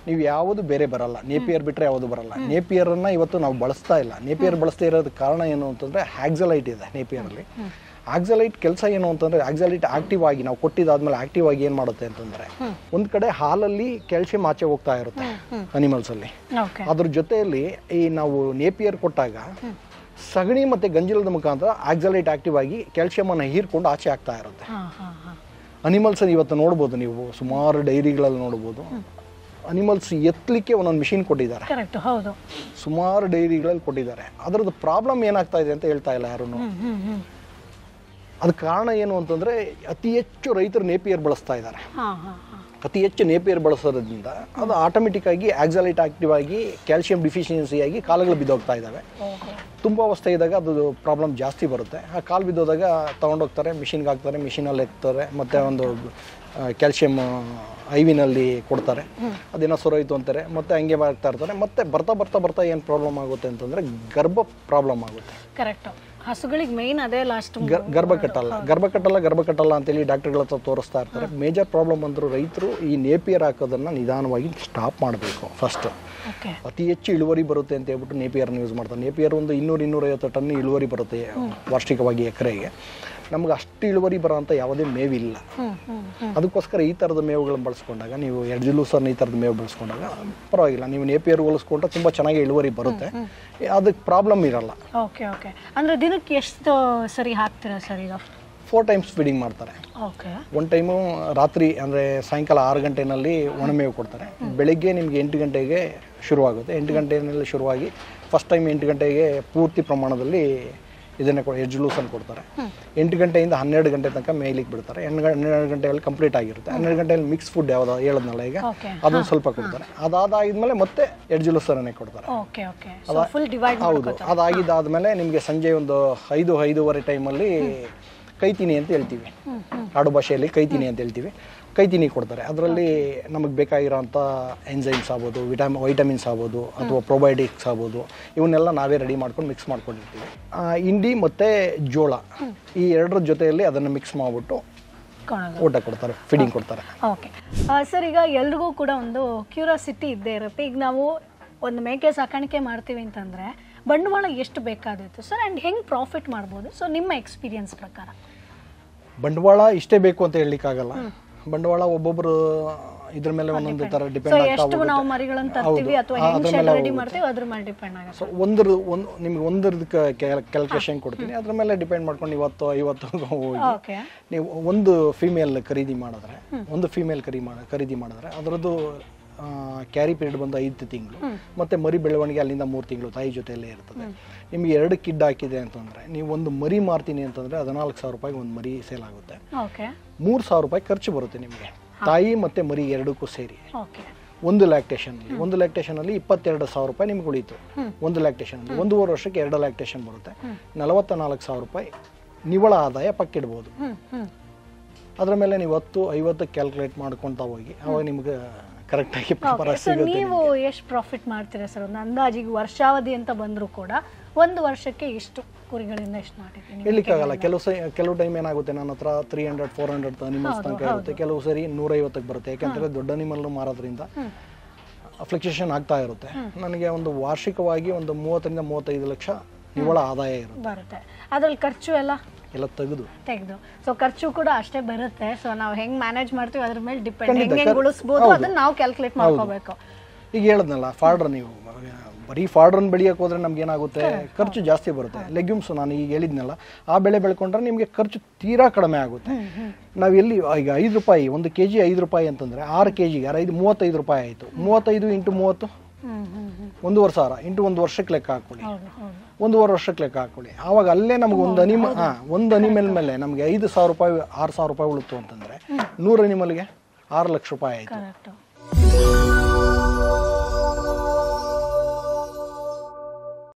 ನೀವು ಯಾವುದು ಬೇರೆ ಬರಲ್ಲ, ನೇಪಿಯರ್ ಬಿಟ್ಟರೆ ಯಾವುದು ಬರಲ್ಲ. ನೇಪಿಯರನ್ನು ಇವತ್ತು ನಾವು ಬಳಸ್ತಾ ಇಲ್ಲ. ನೇಪಿಯರ್ ಬಳಸ್ತಾ ಇರೋದಕ್ಕೆ ಕಾರಣ ಏನು ಅಂತಂದರೆ ಆಕ್ಸಲೈಟ್ ಇದೆ ನೇಪಿಯರಲ್ಲಿ. ಆಕ್ಸಲೈಟ್ ಕೆಲಸ ಏನು ಅಂತಂದರೆ, ಆಕ್ಸಲೈಟ್ ಆಕ್ಟಿವ್ ಆಗಿ ನಾವು ಕೊಟ್ಟಿದ್ದಾದ್ಮೇಲೆ ಆಕ್ಟಿವ್ ಆಗಿ ಏನು ಮಾಡುತ್ತೆ ಅಂತಂದರೆ, ಒಂದು ಕಡೆ ಹಾಲಲ್ಲಿ ಕ್ಯಾಲ್ಸಿಯಂ ಆಚೆ ಹೋಗ್ತಾ ಇರುತ್ತೆ ಅನಿಮಲ್ಸಲ್ಲಿ. ಅದ್ರ ಜೊತೆಯಲ್ಲಿ ಈ ನಾವು ನೇಪಿಯರ್ ಕೊಟ್ಟಾಗ ಸಗಣಿ ಮತ್ತು ಗಂಜಲದ ಮುಖಾಂತರ ಆಕ್ಸಲೈಟ್ ಆಕ್ಟಿವ್ ಆಗಿ ಕ್ಯಾಲ್ಸಿಯಮನ್ನು ಹೀರ್ಕೊಂಡು ಆಚೆ ಆಗ್ತಾ ಇರುತ್ತೆ. ಅನಿಮಲ್ಸ್ ಇವತ್ತು ನೋಡ್ಬೋದು, ನೀವು ಸುಮಾರು ಡೈರಿಗಳಲ್ಲಿ ನೋಡ್ಬೋದು. ಅನಿಮಲ್ಸ್ ಎತ್ತಲಿಕ್ಕೆ ಒಂದೊಂದು ಮಿಷಿನ್ ಕೊಟ್ಟಿದ್ದಾರೆ, ಸುಮಾರು ಡೈರಿಗಳಲ್ಲಿ ಕೊಟ್ಟಿದ್ದಾರೆ. ಅದರದ್ದು ಪ್ರಾಬ್ಲಮ್ ಏನಾಗ್ತಾ ಇದೆ ಅಂತ ಹೇಳ್ತಾ ಇಲ್ಲ ಯಾರೂ. ಅದಕ್ಕೆ ಕಾರಣ ಏನು ಅಂತಂದರೆ, ಅತಿ ಹೆಚ್ಚು ರೈತರು ನೇಪಿಯರ್ ಬಳಸ್ತಾ ಇದ್ದಾರೆ. ಅತಿ ಹೆಚ್ಚು ನೇಪಿಯರ್ ಬಳಸೋದ್ರಿಂದ ಅದು ಆಟೋಮೆಟಿಕ್ ಆಗಿ ಆಕ್ಸಲೈಟ್ ಆಕ್ಟಿವ್ ಆಗಿ ಕ್ಯಾಲ್ಸಿಯಂ ಡಿಫಿಷಿಯನ್ಸಿ ಆಗಿ ಕಾಲುಗಳು ಬಿದ್ದೋಗ್ತಾ ಇದ್ದಾವೆ. ತುಂಬ ಅವಸ್ಥೆ ಇದ್ದಾಗ ಅದು ಪ್ರಾಬ್ಲಮ್ ಜಾಸ್ತಿ ಬರುತ್ತೆ. ಆ ಕಾಲು ಬಿದ್ದೋದಾಗ ತೊಗೊಂಡೋಗ್ತಾರೆ, ಮಿಷಿನ್ಗೆ ಹಾಕ್ತಾರೆ, ಮಿಷಿನಲ್ಲಿ ಎತ್ತಾರೆ, ಮತ್ತು ಒಂದು ಕ್ಯಾಲ್ಸಿಯಂ ಐವಿನಲ್ಲಿ ಕೊಡ್ತಾರೆ. ಅದೇನೋ ಸೊರೋಯ್ತು ಅಂತಾರೆ, ಮತ್ತು ಹಂಗೆ ಮಾಡ್ತಾ ಇರ್ತಾರೆ. ಮತ್ತು ಬರ್ತಾ ಏನು ಪ್ರಾಬ್ಲಮ್ ಆಗುತ್ತೆ ಅಂತಂದರೆ ಗರ್ಭ ಪ್ರಾಬ್ಲಮ್ ಆಗುತ್ತೆ. ಕರೆಕ್ಟ್. ಹಸುಗಳಿಗೆ ಮೇನ್ ಅದೇ ಲಾಸ್ಟ್ ಗರ್ಭ ಕಟ್ಟಲ್ಲ ಅಂತೇಳಿ ಡಾಕ್ಟರ್ಗಳ ಹತ್ರ ತೋರಿಸ್ತಾ ಇರ್ತಾರೆ. ಮೇಜರ್ ಪ್ರಾಬ್ಲಮ್ ಅಂದರೂ ರೈತರು ಈ ನೇಪಿಯರ್ ಹಾಕೋದನ್ನು ನಿಧಾನವಾಗಿ ಸ್ಟಾಪ್ ಮಾಡಬೇಕು ಫಸ್ಟ್. ಅತಿ ಹೆಚ್ಚು ಇಳುವರಿ ಬರುತ್ತೆ ಅಂತ ಹೇಳ್ಬಿಟ್ಟು ನೇಪಿಯರ್ನ ಯೂಸ್ ಮಾಡ್ತಾರೆ. ನೇಪಿಯರ್ ಒಂದು 200-250 ಟನ್ ಇಳುವರಿ ಬರುತ್ತೆ ವಾರ್ಷಿಕವಾಗಿ ಎಕರೆಗೆ. ನಮ್ಗೆ ಅಷ್ಟು ಇಳುವರಿ ಬರೋ ಅಂತ ಯಾವುದೇ ಮೇವಿಲ್ಲ. ಅದಕ್ಕೋಸ್ಕರ ಈ ಥರದ ಮೇವುಗಳನ್ನು ಬಳಸ್ಕೊಂಡಾಗ, ನೀವು ಎಡ್ಜ್ ಲೂಸರ್ನ ಈ ಥರದ ಮೇವು ಬಳಸ್ಕೊಂಡಾಗ ಪರವಾಗಿಲ್ಲ. ನೀವು ನೇಪಿಯರ್ ಹೋಲಿಸ್ಕೊಂಡ್ರೆ ತುಂಬ ಚೆನ್ನಾಗಿ ಇಳುವರಿ ಬರುತ್ತೆ, ಅದಕ್ಕೆ ಪ್ರಾಬ್ಲಮ್ ಇರಲ್ಲ. Okay okay. ಅಂದರೆ ದಿನಕ್ಕೆ ಎಷ್ಟು ಸರಿ ಹಾಕ್ತೀರಾ ಸರ್? ಈಗ 4 ಟೈಮ್ಸ್ ಫೀಡಿಂಗ್ ಮಾಡ್ತಾರೆ. ಒಂದು ಟೈಮು ರಾತ್ರಿ ಅಂದರೆ ಸಾಯಂಕಾಲ 6 ಗಂಟೆನಲ್ಲಿ ಒಣಮೇವು ಕೊಡ್ತಾರೆ. ಬೆಳಗ್ಗೆ ನಿಮಗೆ 8 ಗಂಟೆಗೆ ಶುರುವಾಗುತ್ತೆ. 8 ಗಂಟೆಯಲ್ಲಿ ಶುರುವಾಗಿ ಫಸ್ಟ್ ಟೈಮ್ 8 ಗಂಟೆಗೆ ಪೂರ್ತಿ ಪ್ರಮಾಣದಲ್ಲಿ ಇದನ್ನೇ ಎಡ್ಜ್ ಲೂಸನ್ ಕೊಡ್ತಾರೆ. 8 ಗಂಟೆಯಿಂದ 12 ಗಂಟೆ ತನಕ ಮೇಯ್ಲಿಕ್ಕೆ ಬಿಡ್ತಾರೆ. 12 ಗಂಟೆಯಲ್ಲಿ ಕಂಪ್ಲೀಟ್ ಆಗಿರುತ್ತೆ. 12 ಗಂಟೆಯಲ್ಲಿ ಮಿಕ್ಸ್ ಫುಡ್ ಯಾವ್ದು ಹೇಳಿದ್ನಲ್ಲ ಈಗ, ಅದನ್ನು ಸ್ವಲ್ಪ ಕೊಡ್ತಾರೆ. ಅದಾದಾದ್ಮೇಲೆ ಮತ್ತೆ ಎಡ್ಜ್ ಲೂಸರನ್ನೇ ಕೊಡ್ತಾರೆ. ಹೌದು. ಅದಾಗಿದ್ದಾದ್ಮೇಲೆ ನಿಮಗೆ ಸಂಜೆ ಒಂದು 5-5:30 ಟೈಮಲ್ಲಿ ಕೈತೀನಿ ಅಂತ ಹೇಳ್ತೀವಿ, ಆಡು ಭಾಷೆಯಲ್ಲಿ ಕೈತೀನಿ ಅಂತ ಹೇಳ್ತೀವಿ. ಕೈತೀನಿ ಕೊಡ್ತಾರೆ. ಅದರಲ್ಲಿ ನಮಗೆ ಬೇಕಾಗಿರೋಂಥ ಎನ್ಸೈಮ್ಸ್ ಆಗ್ಬೋದು, ವೈಟಮಿನ್ಸ್ ಆಗ್ಬೋದು, ಅಥವಾ ಪ್ರೊಬಯೋಟಿಕ್ಸ್ ಆಗ್ಬೋದು, ಇವನ್ನೆಲ್ಲ ನಾವೇ ರೆಡಿ ಮಾಡ್ಕೊಂಡು ಮಿಕ್ಸ್ ಮಾಡ್ಕೊಂಡಿರ್ತೀವಿ. ಇಂಡಿ ಮತ್ತು ಜೋಳ ಈ ಎರಡರ ಜೊತೆಯಲ್ಲಿ ಅದನ್ನು ಮಿಕ್ಸ್ ಮಾಡಿಬಿಟ್ಟು ಊಟ ಕೊಡ್ತಾರೆ, ಫೀಡಿಂಗ್ ಕೊಡ್ತಾರೆ. ಓಕೆ ಸರ್, ಈಗ ಎಲ್ರಿಗೂ ಕೂಡ ಒಂದು ಕ್ಯೂರಿಯಾಸಿಟಿ ಇದ್ದೇ ಇರುತ್ತೆ. ಈಗ ನಾವು ಒಂದು ಮೇಕೆ ಸಾಕಾಣಿಕೆ ಮಾಡ್ತೀವಿ ಅಂತಂದರೆ ಬಂಡವಾಳ ಎಷ್ಟು ಬೇಕಾದಿತ್ತು ಸರ್, ಆ್ಯಂಡ್ ಹೆಂಗೆ ಪ್ರಾಫಿಟ್ ಮಾಡ್ಬೋದು? ಸೊ ನಿಮ್ಮ ಎಕ್ಸ್ಪೀರಿಯನ್ಸ್ ಪ್ರಕಾರ. ಬಂಡವಾಳ ಇಷ್ಟೇ ಬೇಕು ಅಂತ ಹೇಳಲಿಕ್ಕಾಗಲ್ಲ. ಬಂಡವಾಳ ಒಬ್ಬೊಬ್ಬರು ಇದ್ರ ಮೇಲೆ ಒಂದೊಂದು ತರ ಡಿಪೆಂಡ್ ಆಗ್ತಾ ಹೋಗುತ್ತೆ. ನಾವು ಮರಿಗಳನ್ನು ತರ್ತೀವಿ ಅಥವಾ ಹೆಂಗೆ ಶೆಡ್ ರೆಡಿ ಮಾಡ್ತೀವಿ ಅದ್ರ ಮೇಲೆ ಡಿಪೆಂಡ್ ಆಗುತ್ತೆ. ಸೊ ನಿಮ್ಗೆ ಒಂದರದ್ದು ಕ್ಯಾಲ್ಕುಲೇಷನ್ ಕೊಡ್ತೀನಿ, ಅದ್ರ ಮೇಲೆ ಡಿಪೆಂಡ್ ಮಾಡ್ಕೊಂಡು 50 ಹೋಗಿ ನೀವು ಒಂದು ಫೀಮೇಲ್ ಖರೀದಿ ಮಾಡಿದ್ರೆ ಅದರದ್ದು ಕ್ಯಾರಿ ಪೀರಿಯಡ್ ಬಂದು 5 ತಿಂಗಳು, ಮತ್ತೆ ಮರಿ ಬೆಳವಣಿಗೆ ಅಲ್ಲಿಂದ 3 ತಿಂಗಳು ತಾಯಿ ಜೊತೆಯಲ್ಲೇ ಇರ್ತದೆ. ನಿಮ್ಗೆ 2 ಕಿಡ್ ಹಾಕಿದೆ ಅಂತಂದ್ರೆ ನೀವು ಒಂದು ಮರಿ ಮಾರ್ತೀನಿ ಅಂತಂದ್ರೆ 14,000 ರೂಪಾಯಿಗೆ ಒಂದು ಮರಿ ಸೇಲ್ ಆಗುತ್ತೆ. 3,000 ರೂಪಾಯಿ ಖರ್ಚು ಬರುತ್ತೆ ನಿಮಗೆ, ತಾಯಿ ಮತ್ತೆ ಮರಿ ಎರಡಕ್ಕೂ ಸೇರಿ. ಒಂದು ಲ್ಯಾಕ್ಟೇಷನ್ ಅಲ್ಲಿ 22,000 ರೂಪಾಯಿ ನಿಮ್ಗೆ ಉಳಿತು. ಒಂದು ಲ್ಯಾಕ್ಟೇಷನ್ ಅಲ್ಲಿ 1.5 ವರ್ಷಕ್ಕೆ 2 ಲ್ಯಾಕ್ಟೇಷನ್ ಬರುತ್ತೆ. 44,000 ರೂಪಾಯಿ ನಿವ್ವಳ ಆದಾಯ ಪಕ್ಕಿಡ್ಬೋದು. ಅದ್ರ ಮೇಲೆ ನೀವು 10-50 ಕ್ಯಾಲ್ಕುಲೇಟ್ ಮಾಡ್ಕೊತಾ ಹೋಗಿ ಅವಾಗ ನಿಮ್ಗೆ ಕರೆಕ್ಟ್ ಆಗಿ ನೀವು ಎಷ್ಟು ಪ್ರಾಫಿಟ್ ಮಾಡ್ತೀರಾ ಸರ್? ಒಂದು ಅಂದಾಜಿಗೆ ವರ್ಷಾವಧಿ ಅಂತ ಬಂದರೂ ಕೂಡ ಒಂದು ವರ್ಷಕ್ಕೆ ಎಷ್ಟು ಕುರಿಗಳಿಂದ ಎಷ್ಟು ಮಾಡಿದ್ದೀನಿ ಹೇಳಲಿಕ್ಕಾಗಲ್ಲ. ಕೆಲವು ಟೈಮ್ ಏನಾಗುತ್ತೆ, ನನ್ನ ಹತ್ರ 300-400 ಅನಿಮಲ್ಸ್ ತನಕ ಇರುತ್ತೆ, ಕೆಲವು ಸರಿ 150ಕ್ಕೆ ಬರುತ್ತೆ. ಯಾಕಂದ್ರೆ ದೊಡ್ಡ ಅನಿಮಲ್ ಮಾರೋದ್ರಿಂದ ಫ್ಲಕ್ಚುಯೇಷನ್ ಆಗ್ತಾ ಇರುತ್ತೆ. ನನಗೆ ಒಂದು ವಾರ್ಷಿಕವಾಗಿ ಒಂದು 30-35 ಲಕ್ಷ ನಿವ್ವಳ ಆದಾಯ ಬರುತ್ತೆ. ಅದ್ರಲ್ಲಿ ಖರ್ಚು ಎಲ್ಲ ತೆಗೆದು ಸೊ ಖರ್ಚು ಕೂಡ ಅಷ್ಟೇ ಬರುತ್ತೆ. ಸೊ ನಾವು ಹೆಂಗ್ ಮ್ಯಾನೇಜ್ ಮಾಡ್ತೀವಿ ಅದ್ರ ಮೇಲೆ ಡಿಪೆಂಡ್, ಹೆಂಗೆ ಉಳಿಸಬಹುದು ಅದನ್ನ ನಾವು ಕ್ಯಾಲ್ಕುಲೇಟ್ ಮಾಡ್ಕೋಬೇಕು. ಈಗ ಹೇಳದ್ನಲ್ಲ, ಫಾರ್ಡರ್ ನೀವು ಬರೀ ಫಾರ್ಡರ್ನ ಬೆಳೆಯಕ್ಕೆ ಹೋದ್ರೆ ನಮ್ಗೆ ಏನಾಗುತ್ತೆ, ಖರ್ಚು ಜಾಸ್ತಿ ಬರುತ್ತೆ. ಲೆಗ್ಯೂಮ್ಸ್ ನಾನು ಈಗ ಹೇಳಿದ್ನಲ್ಲ, ಆ ಬೆಳೆ ಬೆಳ್ಕೊಂಡ್ರೆ ನಿಮಗೆ ಖರ್ಚು ತೀರಾ ಕಡಿಮೆ ಆಗುತ್ತೆ. ನಾವು ಎಲ್ಲಿ ಈಗ 5 ರೂಪಾಯಿ 1 kg 5 ರೂಪಾಯಿ ಅಂತಂದ್ರೆ 6 kg 35 ರೂಪಾಯಿ ಆಯಿತು. 35 × 30 1,500 ಇಂಟು 1 ವರ್ಷಕ್ಕೆ ಲೆಕ್ಕ ಹಾಕೊಳ್ಳಿ, 1.5 ವರ್ಷಕ್ಕೆ ಲೆಕ್ಕ ಹಾಕೊಳ್ಳಿ. ಆವಾಗ ಅಲ್ಲೇ ನಮ್ಗೆ ಒಂದು ಅನಿಮಲ್ ಮೇಲೆ ನಮ್ಗೆ 5,000 ರೂಪಾಯಿ 6,000 ರೂಪಾಯಿ ಉಳಿತು ಅಂತಂದ್ರೆ 100 ಅನಿಮಲ್ಗೆ 6 ಲಕ್ಷ ರೂಪಾಯಿ ಆಯ್ತು.